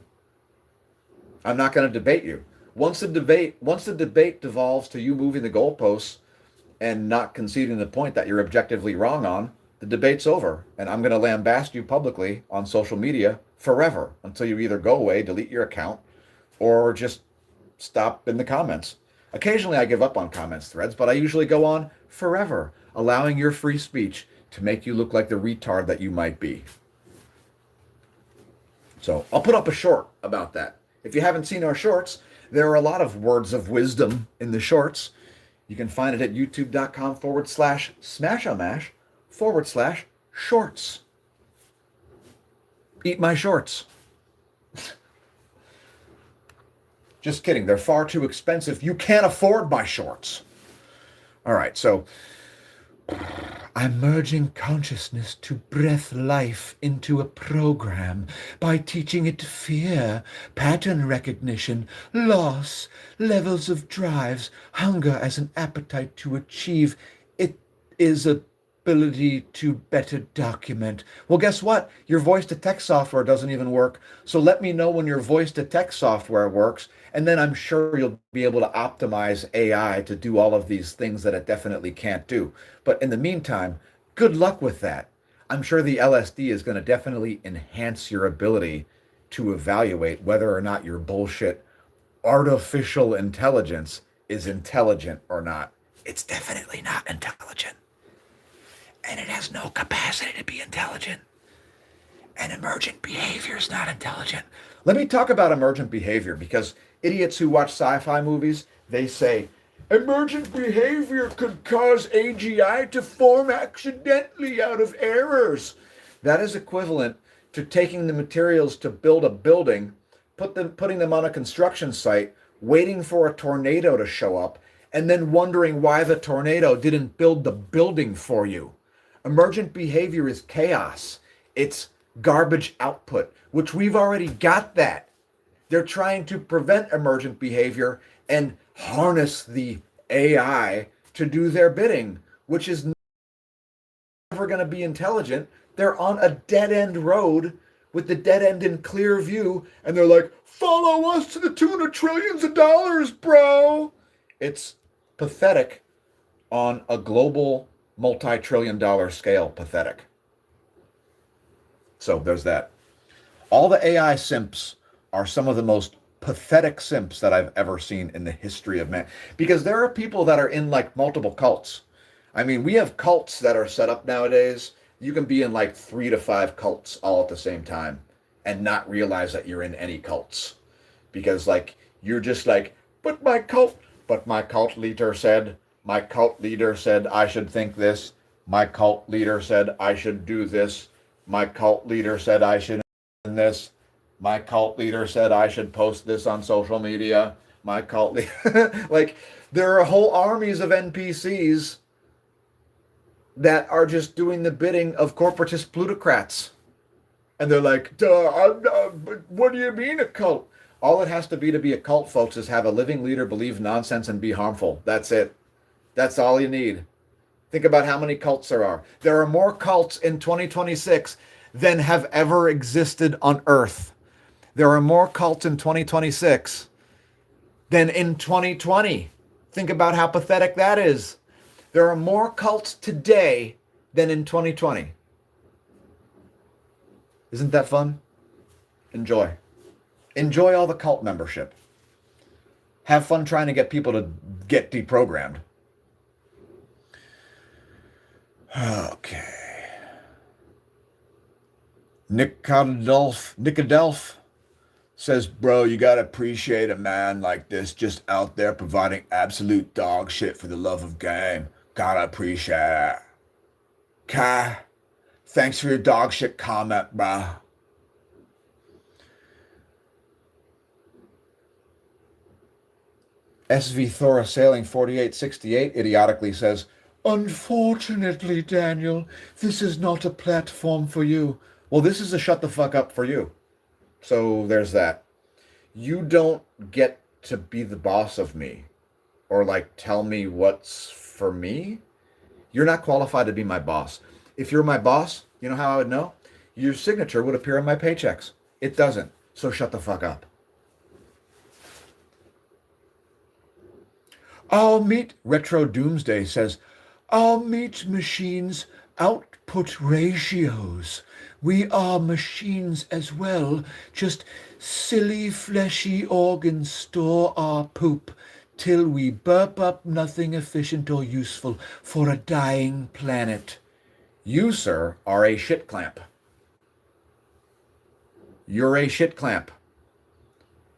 I'm not going to debate you. Once the debate devolves to you moving the goalposts and not conceding the point that you're objectively wrong on, the debate's over, and I'm going to lambast you publicly on social media forever until you either go away, delete your account, or just stop in the comments. Occasionally I give up on comments threads, but I usually go on forever, allowing your free speech to make you look like the retard that you might be. So I'll put up a short about that. If you haven't seen our shorts, there are a lot of words of wisdom in the shorts. You can find it at youtube.com/smashamash/shorts. Eat my shorts. Just kidding. They're far too expensive. You can't afford my shorts. All right, so I'm merging consciousness to breath life into a program by teaching it fear, pattern recognition, loss, levels of drives, hunger as an appetite to achieve. It is ability to better document. Well, guess what? Your voice-to-text software doesn't even work. So let me know when your voice-to-text software works, and then I'm sure you'll be able to optimize AI to do all of these things that it definitely can't do. But in the meantime, good luck with that. I'm sure the LSD is going to definitely enhance your ability to evaluate whether or not your bullshit artificial intelligence is intelligent or not. It's definitely not intelligent. And it has no capacity to be intelligent. And emergent behavior is not intelligent. Let me talk about emergent behavior, because idiots who watch sci-fi movies, they say, emergent behavior could cause AGI to form accidentally out of errors. That is equivalent to taking the materials to build a building, putting them on a construction site, waiting for a tornado to show up, and then wondering why the tornado didn't build the building for you. Emergent behavior is chaos. It's garbage output, which we've already got that. They're trying to prevent emergent behavior and harness the AI to do their bidding, which is never going to be intelligent. They're on a dead-end road with the dead end in clear view, and they're like, follow us to the tune of trillions of dollars, bro. It's Pathetic on a global multi-trillion dollar scale. Pathetic. So there's that. All the AI simps are some of the most pathetic simps that I've ever seen in the history of man. Because there are people that are in like multiple cults. I mean, we have cults that are set up nowadays. You can be in like 3 to 5 cults all at the same time and not realize that you're in any cults. Because like you're just like, but my cult leader said, I should think this. My cult leader said I should do this. My cult leader said I should this. My cult leader said I should post this on social media. My cult leader, like there are whole armies of NPCs that are just doing the bidding of corporatist plutocrats. And they're like, what do you mean a cult? All it has to be a cult, folks, is have a living leader believe nonsense and be harmful. That's it. That's all you need. Think about how many cults there are. There are more cults in 2026 than have ever existed on Earth. There are more cults in 2026 than in 2020. Think about how pathetic that is. There are more cults today than in 2020. Isn't that fun? Enjoy. Enjoy all the cult membership. Have fun trying to get people to get deprogrammed. Okay. Nicodelf says, bro, you gotta appreciate a man like this just out there providing absolute dog shit for the love of game. Gotta appreciate it. Kai, thanks for your dog shit comment, bro. SV Thora Sailing 4868 idiotically says, unfortunately, Daniel, this is not a platform for you. Well, this is a shut the fuck up for you. So there's that. You don't get to be the boss of me or like tell me what's for me. You're not qualified to be my boss. If you're my boss, you know how I would know? Your signature would appear on my paychecks. It doesn't. So shut the fuck up. Retro Doomsday says, I'll meet machines' output ratios. We are machines as well, just silly fleshy organs store our poop till we burp up nothing efficient or useful for a dying planet. You, sir, are a shit clamp. You're a shit clamp.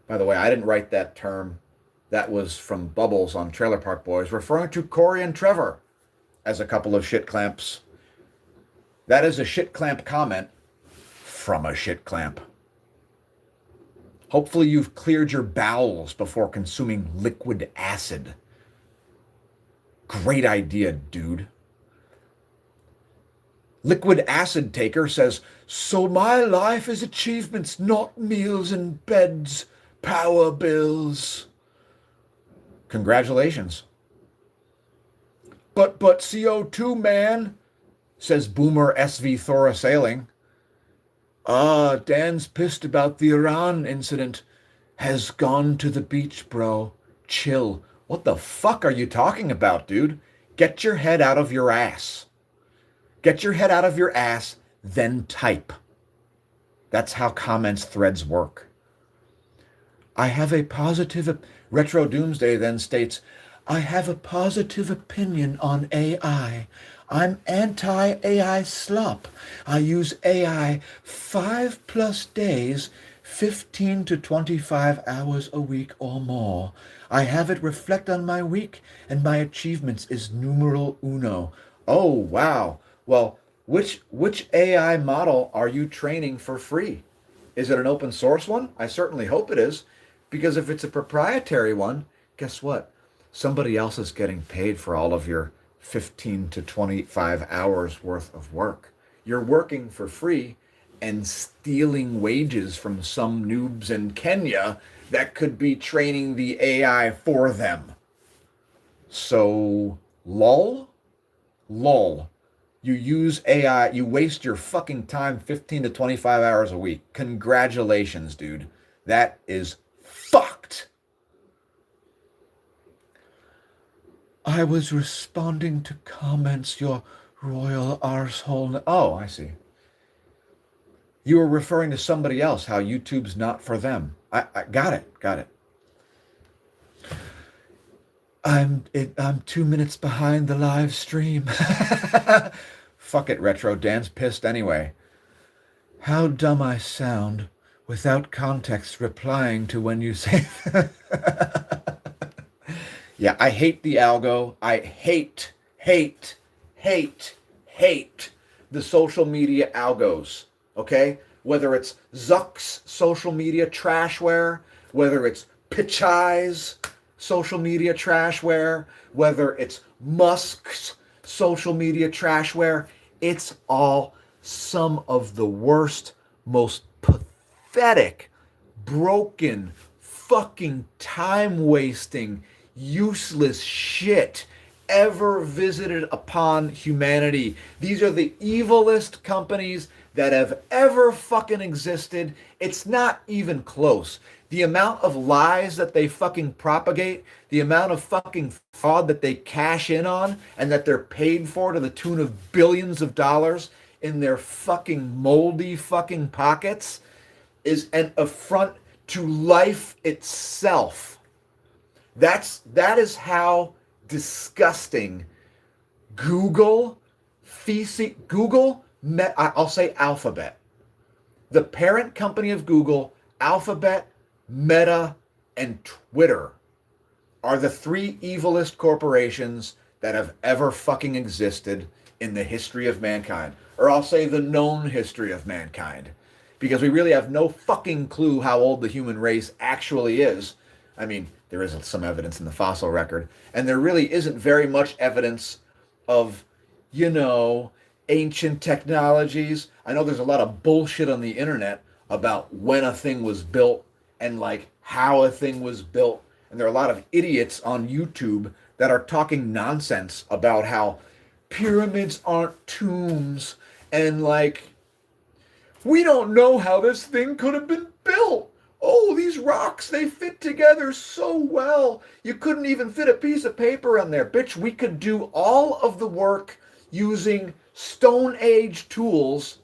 By the way, I didn't write that term. That was from Bubbles on Trailer Park Boys, referring to Corey and Trevor as a couple of shit clamps. That is a shit clamp comment from a shit clamp. Hopefully you've cleared your bowels before consuming liquid acid. Great idea, dude. Liquid acid taker says, so my life is achievements, not meals and beds, power bills. Congratulations. But CO2, man, says Boomer SV Thora Sailing. Dan's pissed about the Iran incident. Has gone to the beach, bro. Chill. What the fuck are you talking about, dude? Get your head out of your ass. Get your head out of your ass, then type. That's how comments threads work. I have a positive... Retro Doomsday then states, I have a positive opinion on AI. I'm anti-AI slop. I use AI 5+ days, 15 to 25 hours a week or more. I have it reflect on my week, and my achievements is numeral uno. Oh, wow. Well, which AI model are you training for free? Is it an open source one? I certainly hope it is. Because if it's a proprietary one, guess what? Somebody else is getting paid for all of your 15 to 25 hours worth of work. You're working for free and stealing wages from some noobs in Kenya that could be training the AI for them. So, lol. You use AI, you waste your fucking time 15 to 25 hours a week. Congratulations, dude. That is fucked. I was responding to comments, your royal arsehole. Oh, I see. You were referring to somebody else, how YouTube's not for them. I got it, got it. I'm 2 minutes behind the live stream. Fuck it, Retro Dan's pissed anyway. How dumb I sound without context replying to when you say Yeah, I hate the algo. I hate the social media algos. Okay? Whether it's Zuck's social media trashware, whether it's Pichai's social media trashware, whether it's Musk's social media trashware, it's all some of the worst, most pathetic, broken, fucking time wasting, useless shit ever visited upon humanity. These are the evilest companies that have ever fucking existed. It's not even close. The amount of lies that they fucking propagate, the amount of fucking fraud that they cash in on and that they're paid for to the tune of billions of dollars in their fucking moldy fucking pockets is an affront to life itself. That is how disgusting Google, I'll say Alphabet, the parent company of Google, Alphabet, Meta, and Twitter are the three evilest corporations that have ever fucking existed in the history of mankind. Or I'll say the known history of mankind. Because we really have no fucking clue how old the human race actually is. I mean, there is some evidence in the fossil record, and there really isn't very much evidence of, you know, ancient technologies. I know there's a lot of bullshit on the internet about when a thing was built and like how a thing was built. And there are a lot of idiots on YouTube that are talking nonsense about how pyramids aren't tombs and like we don't know how this thing could have been built. Oh, these rocks, they fit together so well. You couldn't even fit a piece of paper on there. Bitch, we could do all of the work using Stone Age tools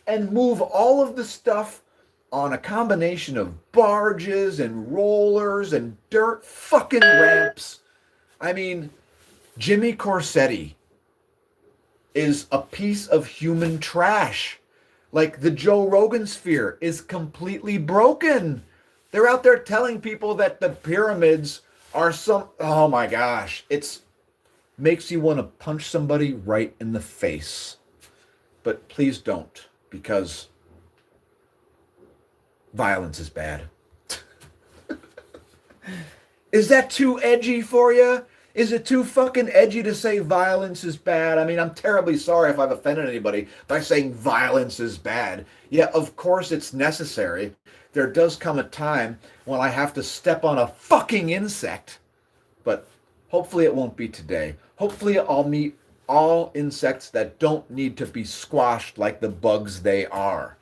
and move all of the stuff on a combination of barges and rollers and dirt fucking ramps. I mean, Jimmy Corsetti is a piece of human trash. Like the Joe Rogan sphere is completely broken. They're out there telling people that the pyramids are some, oh my gosh, it's makes you want to punch somebody right in the face. But please don't, because violence is bad. Is that too edgy for you? Is it too fucking edgy to say violence is bad? I mean, I'm terribly sorry if I've offended anybody by saying violence is bad. Yeah, of course it's necessary. There does come a time when I have to step on a fucking insect. But hopefully it won't be today. Hopefully I'll meet all insects that don't need to be squashed like the bugs they are.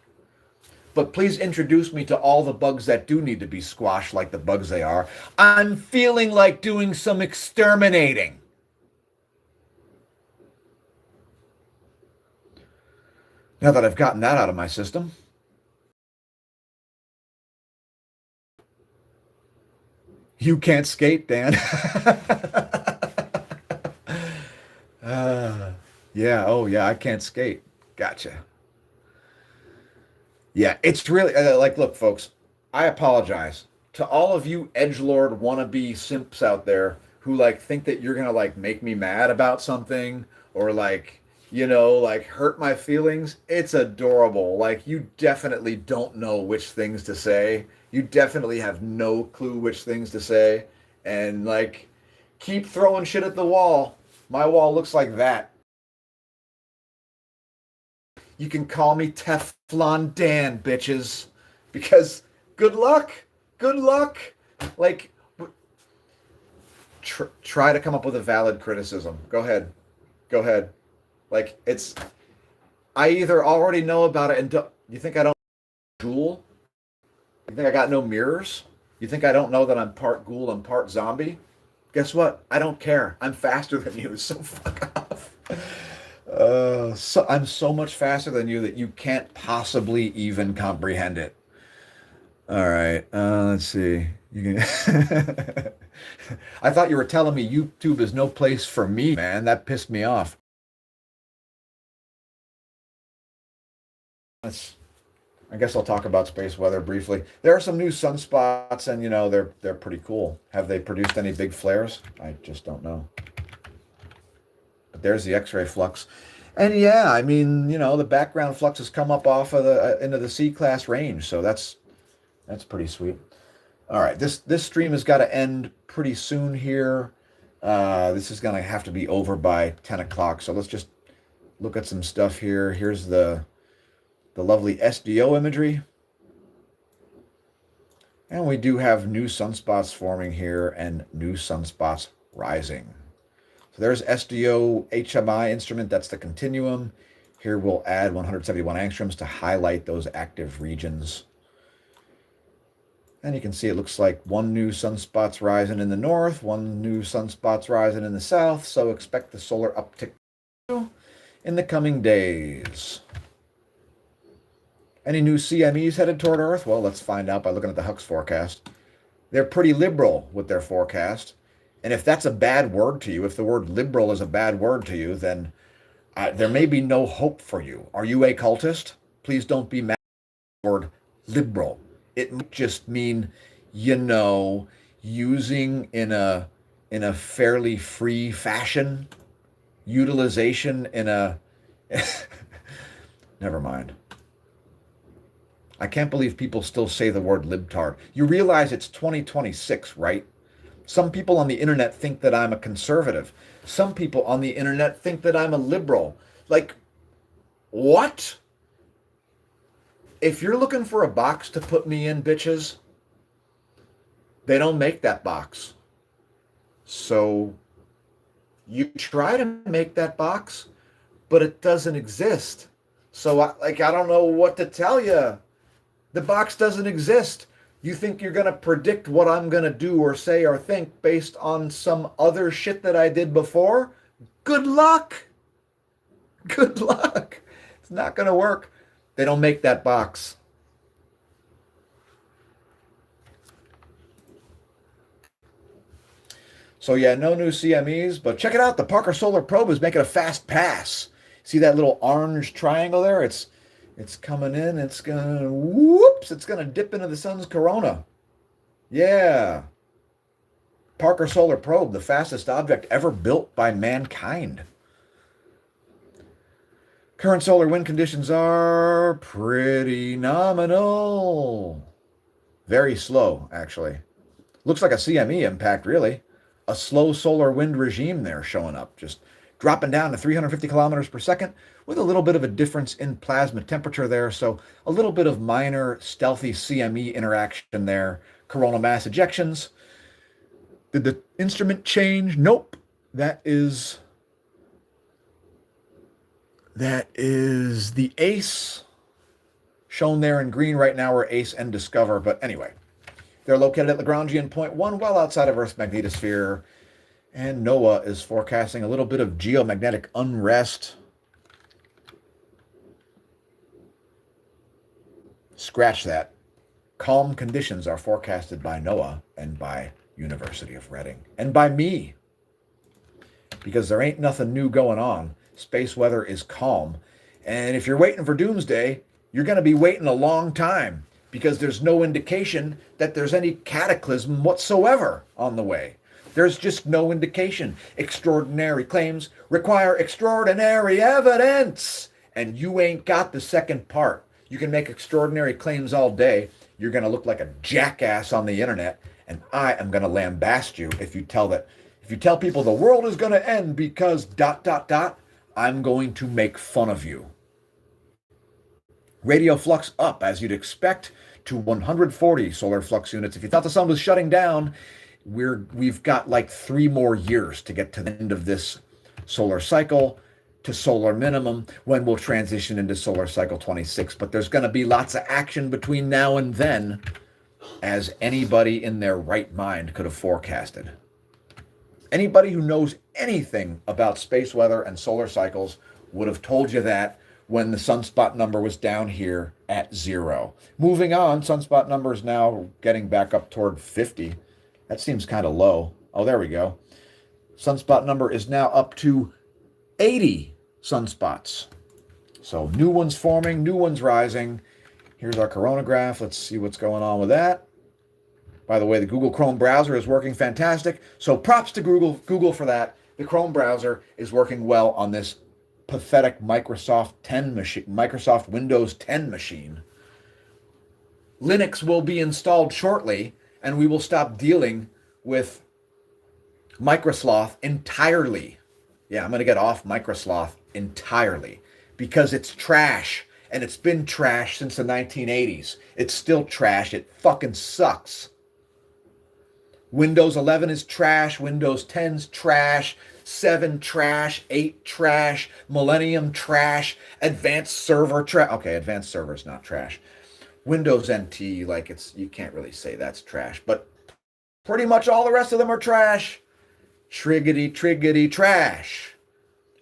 But please introduce me to all the bugs that do need to be squashed like the bugs they are. I'm feeling like doing some exterminating. Now that I've gotten that out of my system. You can't skate, Dan. Yeah, oh yeah, I can't skate. Gotcha. Yeah, it's really like, look, folks, I apologize to all of you edgelord wannabe simps out there who like think that you're gonna like make me mad about something or like, you know, like hurt my feelings. It's adorable. Like, you definitely don't know which things to say. You definitely have no clue which things to say. And like, keep throwing shit at the wall. My wall looks like that. You can call me Teflon Dan, bitches, because good luck. Good luck. Like, try to come up with a valid criticism. Go ahead. Go ahead. Like, it's, I either already know about it and you think I don't ghoul? You think I got no mirrors? You think I don't know that I'm part ghoul and part zombie? Guess what? I don't care. I'm faster than you, so fuck off. I'm so much faster than you that you can't possibly even comprehend it. All right, let's see. You can. I thought you were telling me YouTube is no place for me, man. That pissed me off. Let's, I guess I'll talk about space weather briefly. There are some new sunspots, and they're pretty cool. Have they produced any big flares? I just don't know. But there's the X-ray flux, and yeah, I mean, the background flux has come up off of the into the C-class range, so that's pretty sweet. All right, this stream has got to end pretty soon here. This is gonna have to be over by 10 o'clock. So let's just look at some stuff here. Here's the lovely SDO imagery. And we do have new sunspots forming here and new sunspots rising. So there's SDO HMI instrument. That's the continuum. Here we'll add 171 angstroms to highlight those active regions. And you can see it looks like one new sunspot's rising in the north, one new sunspot's rising in the south. So expect the solar uptick in the coming days. Any new CMEs headed toward Earth? Well, let's find out by looking at the Hux forecast. They're pretty liberal with their forecast. And if that's a bad word to you, if the word liberal is a bad word to you, then there may be no hope for you. Are you a cultist? Please don't be mad at the word liberal. It might just mean, using in a fairly free fashion, utilization in a never mind. I can't believe people still say the word libtard. You realize it's 2026, right? Some people on the internet think that I'm a conservative. Some people on the internet think that I'm a liberal. Like, what? If you're looking for a box to put me in, bitches, they don't make that box. So you try to make that box, but it doesn't exist. So I don't know what to tell you. The box doesn't exist. You think you're going to predict what I'm going to do or say or think based on some other shit that I did before? Good luck. Good luck. It's not going to work. They don't make that box. So yeah, no new CMEs, but check it out. The Parker Solar Probe is making a fast pass. See that little orange triangle there? It's coming in. It's gonna dip into the sun's corona. Yeah. Parker Solar Probe, the fastest object ever built by mankind. Current solar wind conditions are pretty nominal. Very slow, actually. Looks like a CME impact, really. A slow solar wind regime there showing up, just dropping down to 350 kilometers per second with a little bit of a difference in plasma temperature there. So a little bit of minor stealthy CME interaction there. Coronal mass ejections. Did the instrument change? Nope. That is the ACE shown there in green right now, or ACE and Discover. But anyway, they're located at Lagrangian point 1, well outside of Earth's magnetosphere. And NOAA is forecasting a little bit of geomagnetic unrest. Scratch that. Calm conditions are forecasted by NOAA and by University of Reading and by me. Because there ain't nothing new going on. Space weather is calm. And if you're waiting for doomsday, you're going to be waiting a long time, because there's no indication that there's any cataclysm whatsoever on the way. There's just no indication. Extraordinary claims require extraordinary evidence. And you ain't got the second part. You can make extraordinary claims all day. You're going to look like a jackass on the internet. And I am going to lambast you if you tell people the world is going to end because ... I'm going to make fun of you. Radio flux up, as you'd expect, to 140 solar flux units. If you thought the sun was shutting down, we've got like 3 more years to get to the end of this solar cycle, to solar minimum, when we'll transition into solar cycle 26. But there's going to be lots of action between now and then, as anybody in their right mind could have forecasted. Anybody who knows anything about space weather and solar cycles would have told you that when the sunspot number was down here at 0. Moving on, sunspot number is now getting back up toward 50. That seems kind of low. Oh, there we go. Sunspot number is now up to 80 sunspots. So new ones forming, new ones rising. Here's our coronagraph. Let's see what's going on with that. By the way, the Google Chrome browser is working fantastic. So props to Google for that. The Chrome browser is working well on this pathetic Microsoft Windows 10 machine. Linux will be installed shortly, and we will stop dealing with Microsloth entirely. Yeah, I'm going to get off Microsloth entirely because it's trash, and it's been trash since the 1980s. It's still trash. It fucking sucks. Windows 11 is trash. Windows 10's trash. 7 trash. 8 trash. Millennium trash. Advanced Server trash. Okay, Advanced Server is not trash. Windows NT, like you can't really say that's trash, but pretty much all the rest of them are trash. Triggity trash.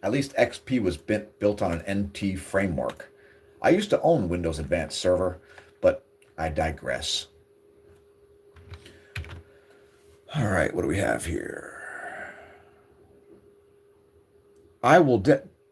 At least XP was built on an NT framework. I used to own Windows Advanced Server, but I digress. All right, what do we have here?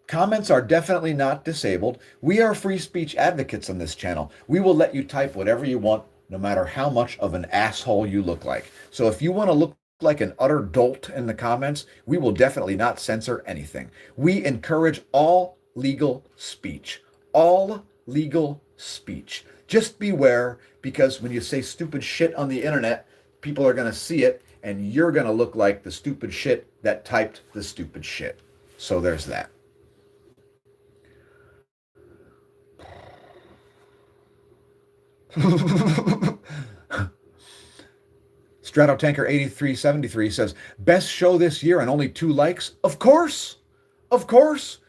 Comments are definitely not disabled. We are free speech advocates on this channel. We will let you type whatever you want, no matter how much of an asshole you look like. So if you want to look like an utter dolt in the comments, we will definitely not censor anything. We encourage all legal speech. All legal speech. Just beware, because when you say stupid shit on the internet, people are going to see it, and you're going to look like the stupid shit that typed the stupid shit. So there's that. Stratotanker 8373 says, best show this year and only 2 likes. Of course. Of course.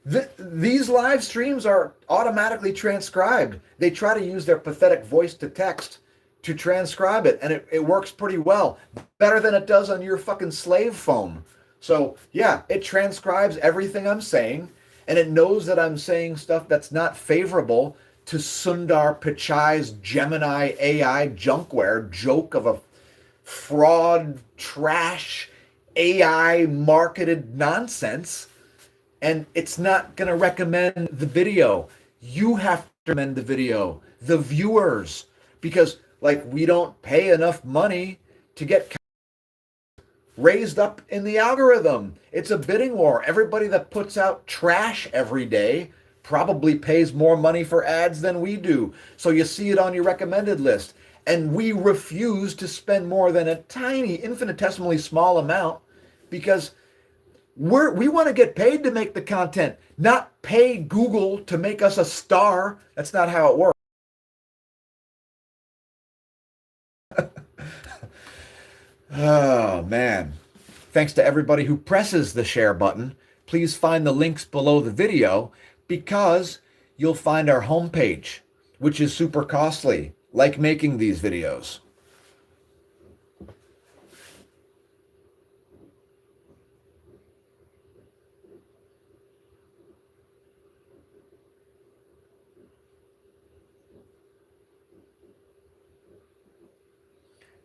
These live streams are automatically transcribed. They try to use their pathetic voice to text to transcribe it, and it works pretty well. Better than it does on your fucking slave phone. So, yeah, it transcribes everything I'm saying, and it knows that I'm saying stuff that's not favorable to Sundar Pichai's Gemini AI junkware joke of a fraud, trash, AI marketed nonsense. And it's not going to recommend the video. You have to recommend the video, the viewers, because like we don't pay enough money to get raised up in the algorithm. It's a bidding war. Everybody that puts out trash every day probably pays more money for ads than we do. So you see it on your recommended list. And we refuse to spend more than a tiny, infinitesimally small amount because we want to get paid to make the content, not pay Google to make us a star. That's not how it works. Oh, man. Thanks to everybody who presses the share button. Please find the links below the video because you'll find our homepage, which is super costly, like making these videos.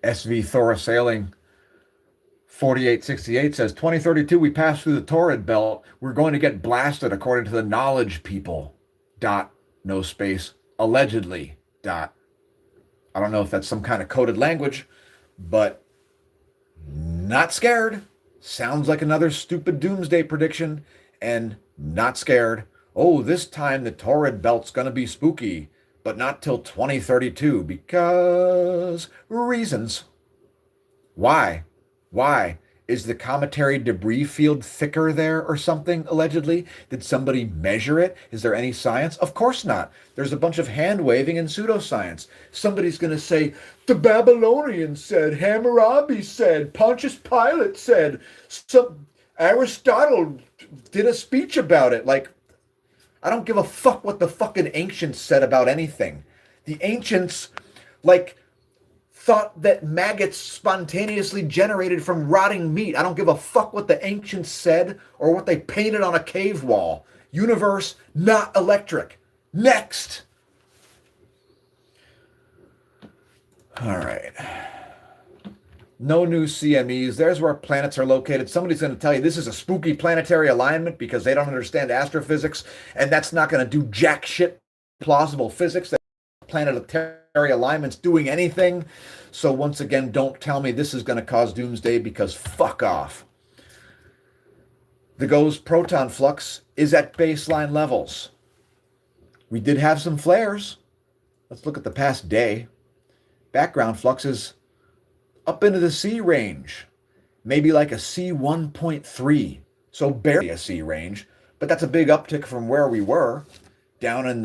SV Thora Sailing 4868 says 2032 we pass through the torrid belt. We're going to get blasted according to the knowledge people. Dot, no space, allegedly. Dot. I don't know if that's some kind of coded language, but not scared. Sounds like another stupid doomsday prediction, and not scared. Oh, this time the torrid belt's gonna be spooky, but not till 2032 because reasons. Why? Why? Is the cometary debris field thicker there or something, allegedly? Did somebody measure it? Is there any science? Of course not. There's a bunch of hand-waving and pseudoscience. Somebody's going to say, the Babylonians said, Hammurabi said, Pontius Pilate said, Aristotle did a speech about it. Like, I don't give a fuck what the fucking ancients said about anything. The ancients, like, thought that maggots spontaneously generated from rotting meat. I don't give a fuck what the ancients said or what they painted on a cave wall. Universe, not electric. Next. All right. No new CMEs. There's where planets are located. Somebody's going to tell you this is a spooky planetary alignment because they don't understand astrophysics, and that's not going to do jack shit plausible physics. That planetary alignment's doing anything. So once again, don't tell me this is going to cause doomsday because fuck off. The GOES proton flux is at baseline levels. We did have some flares. Let's look at the past day. Background flux is up into the C range, maybe like a C 1.3, so barely a C range, but that's a big uptick from where we were down in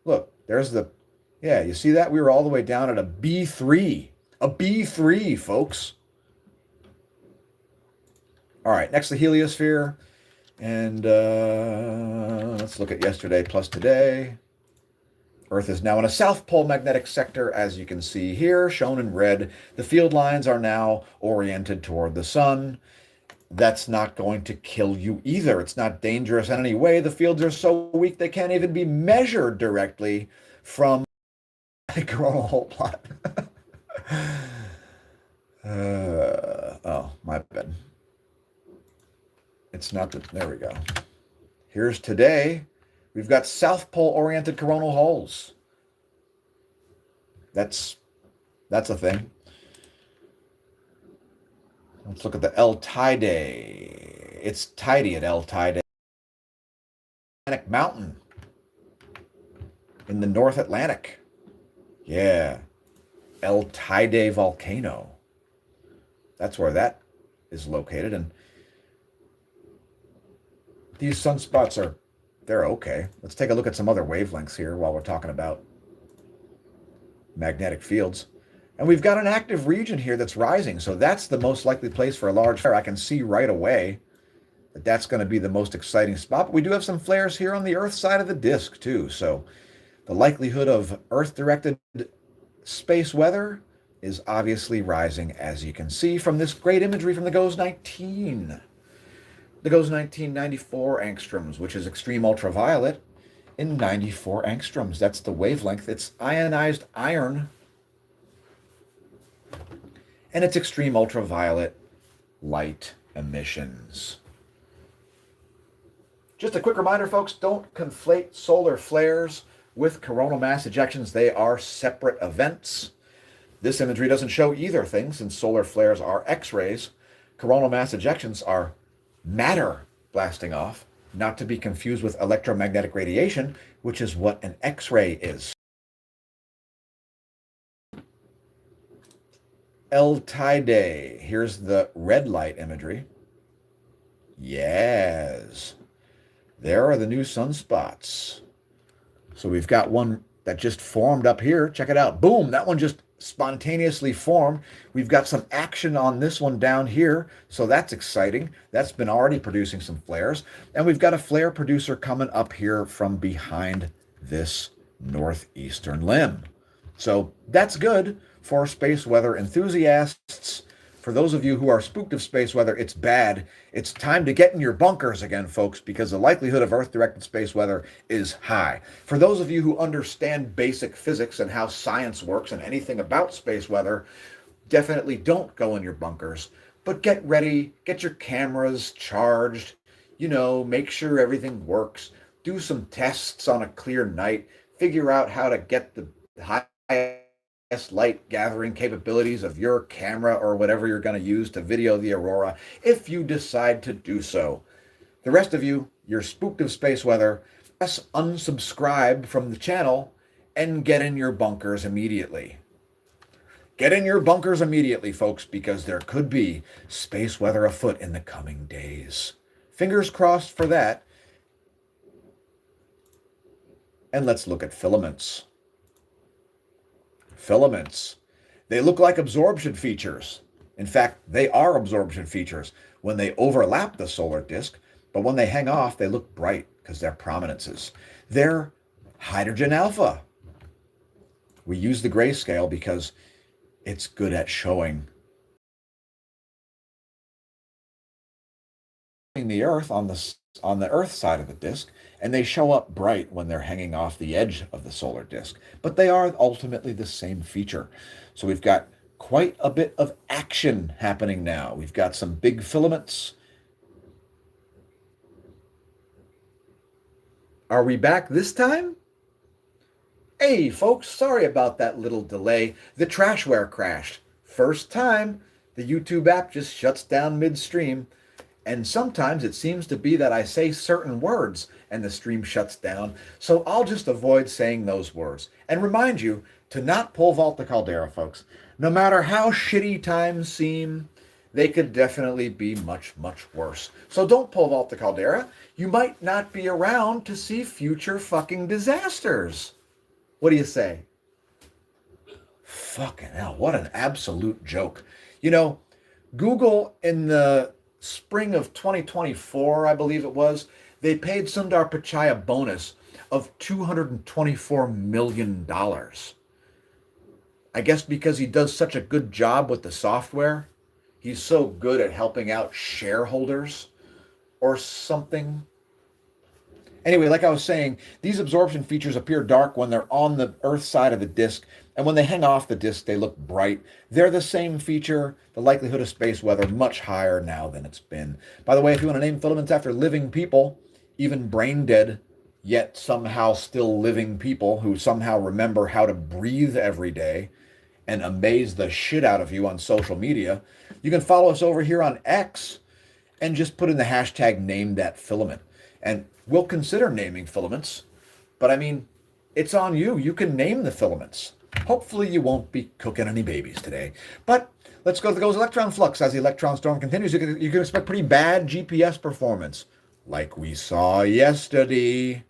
look, there's the, yeah, you see that? We were all the way down at a B3, folks. All right, next the heliosphere, and let's look at yesterday plus today. Earth is now in a south pole magnetic sector, as you can see here, shown in red. The field lines are now oriented toward the sun. That's not going to kill you either. It's not dangerous in any way. The fields are so weak they can't even be measured directly from a coronal hole plot. Oh, my bad. It's not the, there we go. Here's today. We've got South Pole-oriented coronal holes. That's a thing. Let's look at the El Teide. It's tidy at El Teide. Atlantic Mountain in the North Atlantic. Yeah. El Teide volcano. That's where that is located. And these sunspots are, they're okay. Let's take a look at some other wavelengths here while we're talking about magnetic fields. And we've got an active region here that's rising. So that's the most likely place for a large flare. I can see right away that that's going to be the most exciting spot. But we do have some flares here on the Earth side of the disk too. So the likelihood of Earth-directed space weather is obviously rising, as you can see from this great imagery from the GOES 19. The GOES 19 94 angstroms, which is extreme ultraviolet in 94 angstroms. That's the wavelength. It's ionized iron, and it's extreme ultraviolet light emissions. Just a quick reminder, folks, don't conflate solar flares with coronal mass ejections. They are separate events. This imagery doesn't show either thing, since solar flares are X-rays. Coronal mass ejections are matter blasting off, not to be confused with electromagnetic radiation, which is what an X-ray is. El Teide. Here's the red light imagery. Yes. There are the new sunspots. So we've got one that just formed up here. Check it out. Boom, that one just spontaneously formed. We've got some action on this one down here, so that's exciting. That's been already producing some flares. And we've got a flare producer coming up here from behind this northeastern limb. So that's good for space weather enthusiasts. For those of you who are spooked of space weather, it's bad. It's time to get in your bunkers again, folks, because the likelihood of Earth-directed space weather is high. For those of you who understand basic physics and how science works and anything about space weather, definitely don't go in your bunkers, but get ready, get your cameras charged, make sure everything works, do some tests on a clear night, figure out how to get the high light gathering capabilities of your camera or whatever you're going to use to video the aurora if you decide to do so. The rest of you, you're spooked of space weather, press unsubscribe from the channel and get in your bunkers immediately. Get in your bunkers immediately, folks, because there could be space weather afoot in the coming days. Fingers crossed for that. And let's look at filaments. Filaments. They look like absorption features. In fact, they are absorption features when they overlap the solar disk, but when they hang off, they look bright because they're prominences. They're Hydrogen alpha. We use the grayscale because it's good at showing the Earth on the Earth side of the disk, and they show up bright when they're hanging off the edge of the solar disk. But they are ultimately the same feature. So we've got quite a bit of action happening now. We've got some big filaments. Are we back this time? Hey, folks, sorry about that little delay. The trashware crashed. First time, the YouTube app just shuts down midstream. And sometimes it seems to be that I say certain words and the stream shuts down. So I'll just avoid saying those words. And remind you to not pole vault the caldera, folks. No matter how shitty times seem, they could definitely be much, much worse. So don't pole vault the caldera. You might not be around to see future fucking disasters. What do you say? Fucking hell, what an absolute joke. You know, Google in the spring of 2024, I believe it was, they paid Sundar Pichai a bonus of $224 million. I guess because he does such a good job with the software. He's so good at helping out shareholders or something. Anyway, like I was saying, these absorption features appear dark when they're on the Earth side of the disk, and when they hang off the disk, they look bright. They're the same feature, the likelihood of space weather much higher now than it's been. By the way, if you want to name filaments after living people, even brain dead, yet somehow still living people who somehow remember how to breathe every day and amaze the shit out of you on social media, you can follow us over here on X and just put in the hashtag name that filament. And we'll consider naming filaments, but I mean, it's on you. You can name the filaments. Hopefully you won't be cooking any babies today. But let's go to the GOES electron flux. As the electron storm continues, you can expect pretty bad GPS performance, like we saw yesterday.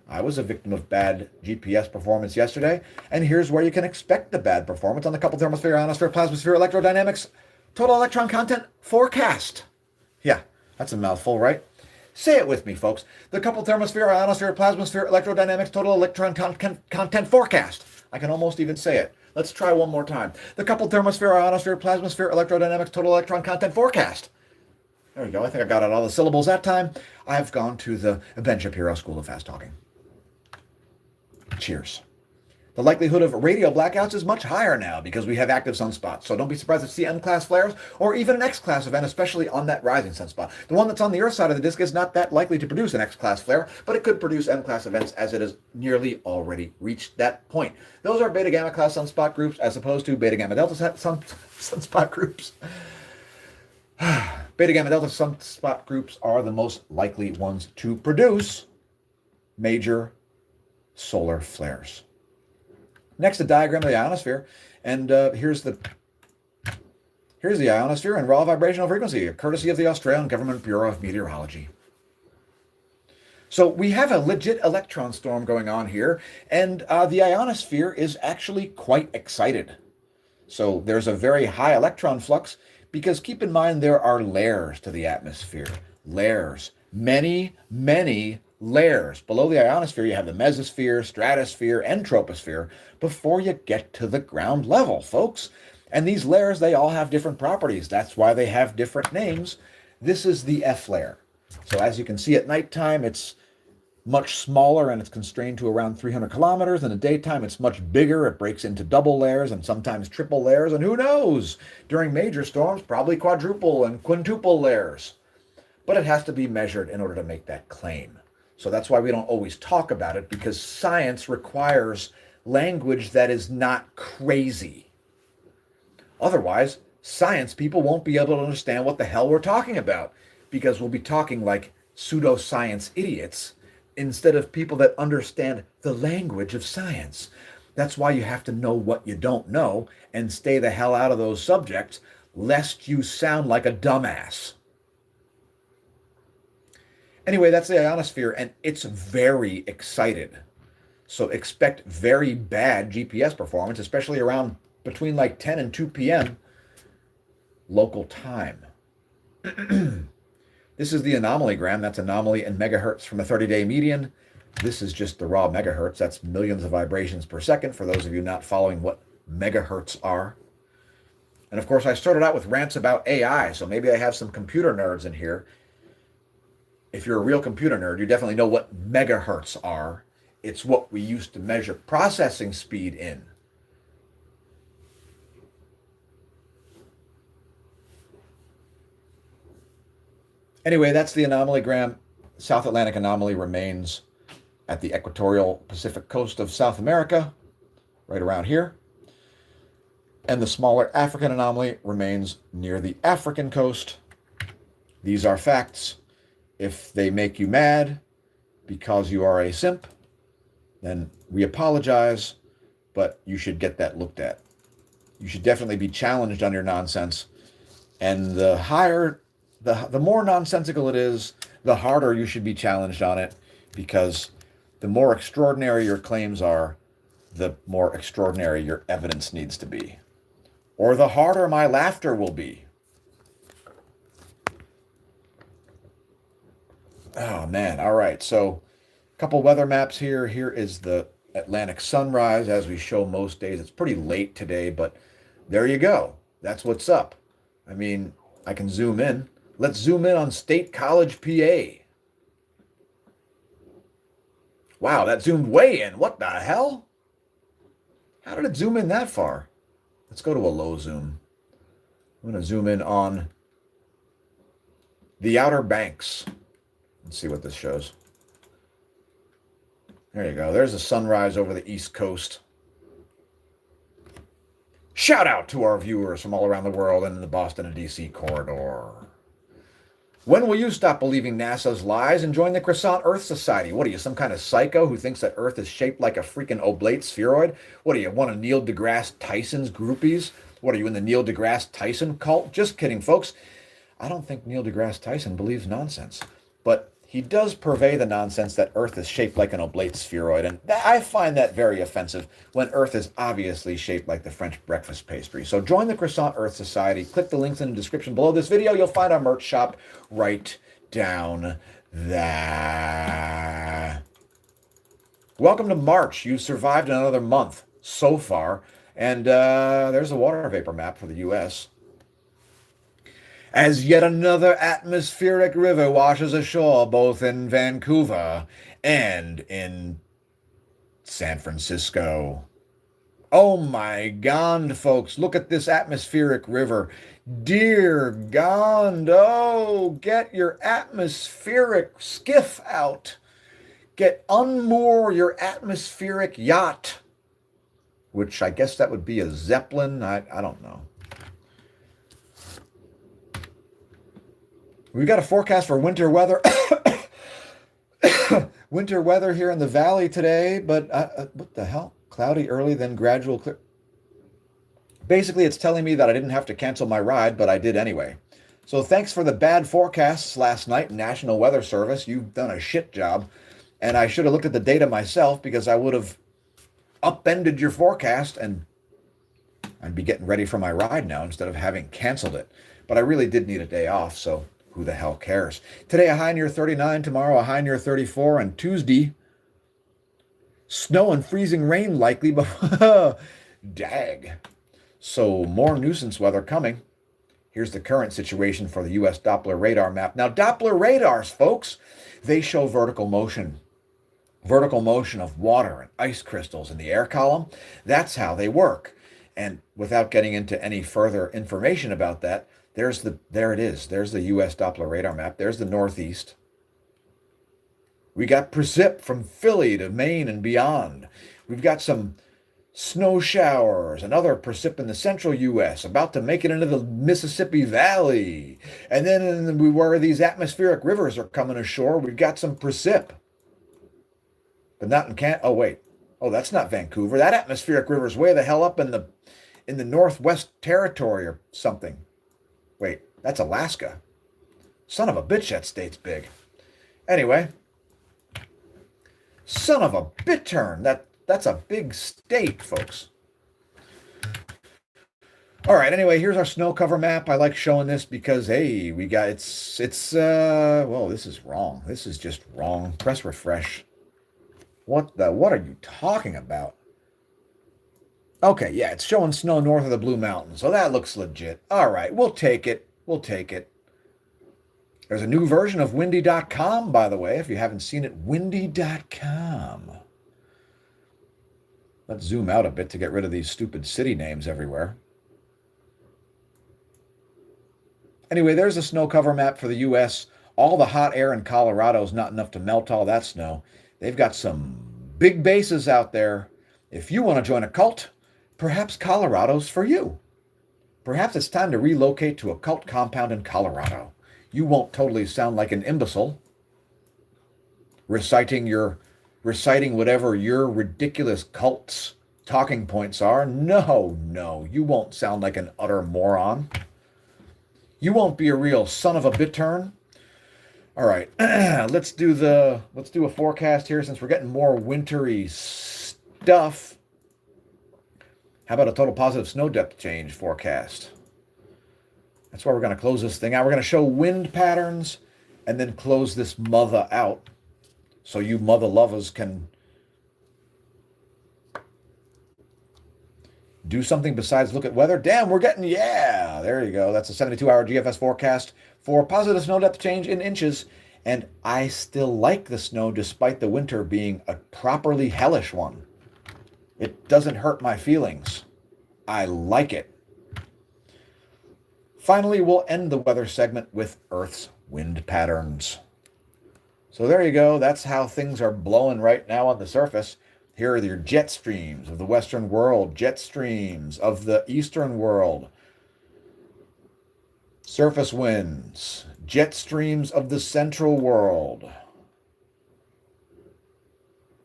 I was a victim of bad GPS performance yesterday, and here's where you can expect the bad performance on the coupled thermosphere, ionosphere, plasmasphere, electrodynamics, total electron content forecast. Yeah, that's a mouthful, right? Say it with me, folks. The coupled thermosphere, ionosphere, plasmasphere, electrodynamics, total electron content forecast. I can almost even say it. Let's try one more time. The coupled thermosphere, ionosphere, plasmasphere, electrodynamics, total electron content forecast. There we go. I think I got out all the syllables that time. I've gone to the Ben Shapiro School of Fast Talking. Cheers. The likelihood of radio blackouts is much higher now because we have active sunspots. So don't be surprised if you see M-class flares or even an X-class event, especially on that rising sunspot. The one that's on the Earth side of the disk is not that likely to produce an X-class flare, but it could produce M-class events as it has nearly already reached that point. Those are beta-gamma class sunspot groups as opposed to beta-gamma delta sunspot groups. Beta-gamma delta sunspot groups are the most likely ones to produce major solar flares. Next, a diagram of the ionosphere, and here's the ionosphere and raw vibrational frequency, courtesy of the Australian Government Bureau of Meteorology. So we have a legit electron storm going on here, and the ionosphere is actually quite excited. So there's a very high electron flux because keep in mind there are layers to the atmosphere. Layers. Many, many layers. Below the ionosphere, you have the mesosphere, stratosphere, and troposphere before you get to the ground level, folks. And these layers, they all have different properties. That's why they have different names. This is the F layer. So as you can see at nighttime, it's much smaller and it's constrained to around 300 kilometers. In the daytime, it's much bigger. It breaks into double layers and sometimes triple layers. And who knows? During major storms, probably quadruple and quintuple layers. But it has to be measured in order to make that claim. So that's why we don't always talk about it, because science requires language that is not crazy. Otherwise, science people won't be able to understand what the hell we're talking about, because we'll be talking like pseudoscience idiots instead of people that understand the language of science. That's why you have to know what you don't know and stay the hell out of those subjects, lest you sound like a dumbass. Anyway, that's the ionosphere, and it's very excited. So expect very bad GPS performance, especially around between like 10 and 2 p.m. local time. This is the anomaly gram. That's anomaly in megahertz from a 30-day median. This is just the raw megahertz. That's millions of vibrations per second for those of you not following what megahertz are. And of course, I started out with rants about AI, so maybe I have some computer nerds in here. If you're a real computer nerd, you definitely know what megahertz are. It's what we used to measure processing speed in. Anyway, that's the anomalogram. South Atlantic anomaly remains at the equatorial Pacific coast of South America, right around here. And the smaller African anomaly remains near the African coast. These are facts. If they make you mad because you are a simp, then we apologize, but you should get that looked at. You should definitely be challenged on your nonsense. And the more nonsensical it is, the harder you should be challenged on it, because the more extraordinary your claims are, the more extraordinary your evidence needs to be. Or the harder my laughter will be. Oh, man. All right. So, a couple weather maps here. Here is the Atlantic sunrise, as we show most days. It's pretty late today, but there you go. That's what's up. I mean, I can zoom in. Let's zoom in on State College, PA. Wow, that zoomed way in. What the hell? How did it zoom in that far? Let's go to a low zoom. I'm going to zoom in on the Outer Banks. Let's see what this shows. There you go. There's a sunrise over the East Coast. Shout out to our viewers from all around the world and in the Boston and DC corridor. When will you stop believing NASA's lies and join the Croissant Earth Society? What are you, some kind of psycho who thinks that Earth is shaped like a freaking oblate spheroid? What are you, one of Neil deGrasse Tyson's groupies? What are you, in the Neil deGrasse Tyson cult? Just kidding, folks. I don't think Neil deGrasse Tyson believes nonsense. But he does purvey the nonsense that Earth is shaped like an oblate spheroid, and I find that very offensive when Earth is obviously shaped like the French breakfast pastry. So join the Croissant Earth Society. Click the links in the description below this video. You'll find our merch shop right down there. Welcome to March. You survived another month so far, and there's a water vapor map for the U.S. As yet another atmospheric river washes ashore both in Vancouver and in San Francisco. Oh my God, folks, look at this atmospheric river. Dear God, oh, get your atmospheric skiff out. Unmoor your atmospheric yacht, which I guess that would be a Zeppelin. I don't know. We've got a forecast for winter weather. Winter weather here in the valley today, but what the hell? Cloudy early, then gradual clear. Basically, it's telling me that I didn't have to cancel my ride, but I did anyway. So thanks for the bad forecasts last night, National Weather Service. You've done a shit job. And I should have looked at the data myself, because I would have upended your forecast and I'd be getting ready for my ride now instead of having canceled it. But I really did need a day off, so who the hell cares? Today, a high near 39. Tomorrow, a high near 34. And Tuesday, snow and freezing rain likely. But dag. So more nuisance weather coming. Here's the current situation for the U.S. Doppler radar map. Now, Doppler radars, folks, they show vertical motion. Vertical motion of water and ice crystals in the air column. That's how they work. And without getting into any further information about that, there it is. There's the U.S. Doppler radar map. There's the Northeast. We got precip from Philly to Maine and beyond. We've got some snow showers and other precip in the central U.S. about to make it into the Mississippi Valley. And then where these atmospheric rivers are coming ashore, we've got some precip. But not in oh, wait. Oh, that's not Vancouver. That atmospheric river's way the hell up in the Northwest Territory or something. Wait, that's Alaska. Son of a bitch, that state's big. Anyway, son of a bittern. That's a big state, folks. All right, anyway, here's our snow cover map. I like showing this because, hey, we got, well, this is wrong. This is just wrong. Press refresh. What are you talking about? Okay, yeah, it's showing snow north of the Blue Mountains, so that looks legit. All right, we'll take it. We'll take it. There's a new version of windy.com, by the way, if you haven't seen it, windy.com. Let's zoom out a bit to get rid of these stupid city names everywhere. Anyway, there's a snow cover map for the U.S. All the hot air in Colorado is not enough to melt all that snow. They've got some big bases out there. If you want to join a cult, perhaps Colorado's for you. Perhaps it's time to relocate to a cult compound in Colorado. You won't totally sound like an imbecile reciting whatever your ridiculous cult's talking points are. No, no, you won't sound like an utter moron. You won't be a real son of a bittern. All right, let's do a forecast here since we're getting more wintry stuff. How about a total positive snow depth change forecast? That's why we're going to close this thing out. We're going to show wind patterns and then close this mother out so you mother lovers can do something besides look at weather. Damn, we're getting, yeah, there you go. That's a 72-hour GFS forecast for positive snow depth change in inches. And I still like the snow despite the winter being a properly hellish one. It doesn't hurt my feelings. I like it. Finally, we'll end the weather segment with Earth's wind patterns. So there you go. That's how things are blowing right now on the surface. Here are your jet streams of the Western world, jet streams of the Eastern world, surface winds, jet streams of the Central world.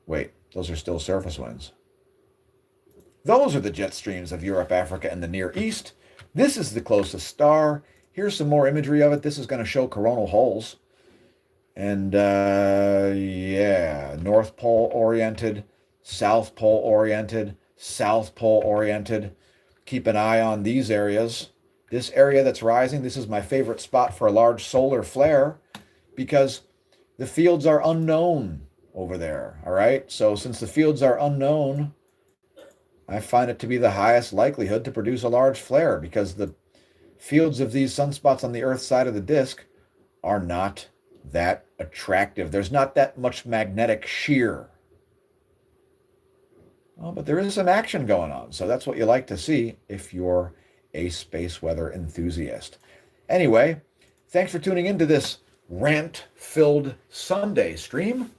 Wait, those are still surface winds. Those are the jet streams of Europe, Africa, and the Near East. This is the closest star. Here's some more imagery of it. This is going to show coronal holes. And yeah, North Pole oriented, South Pole oriented, South Pole oriented. Keep an eye on these areas. This area that's rising, this is my favorite spot for a large solar flare because the fields are unknown over there. All right. So since the fields are unknown, I find it to be the highest likelihood to produce a large flare because the fields of these sunspots on the Earth's side of the disk are not that attractive. There's not that much magnetic shear. Oh, but there is some action going on. So that's what you like to see if you're a space weather enthusiast. Anyway, thanks for tuning into this rant-filled Sunday stream.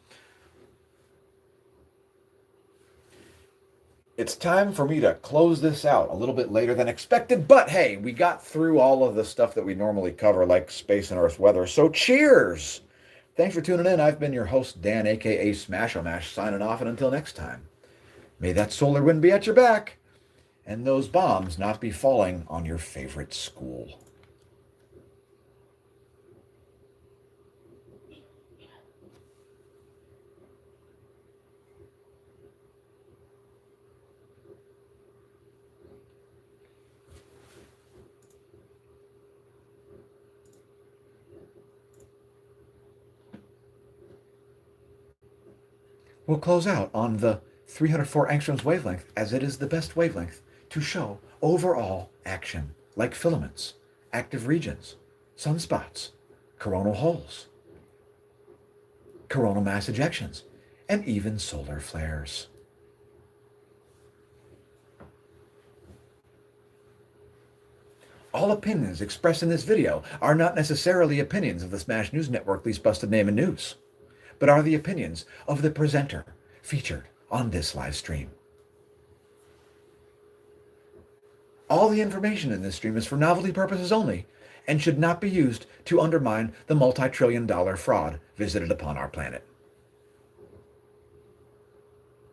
It's time for me to close this out a little bit later than expected, but hey, we got through all of the stuff that we normally cover, like space and Earth weather, so cheers! Thanks for tuning in. I've been your host, Dan, a.k.a. Smash-O-Mash, signing off, and until next time, may that solar wind be at your back, and those bombs not be falling on your favorite school. We'll close out on the 304 angstroms wavelength, as it is the best wavelength to show overall action, like filaments, active regions, sunspots, coronal holes, coronal mass ejections, and even solar flares. All opinions expressed in this video are not necessarily opinions of the Smash News Network, least busted name in news, but are the opinions of the presenter featured on this live stream. All the information in this stream is for novelty purposes only and should not be used to undermine the multi-trillion-dollar fraud visited upon our planet.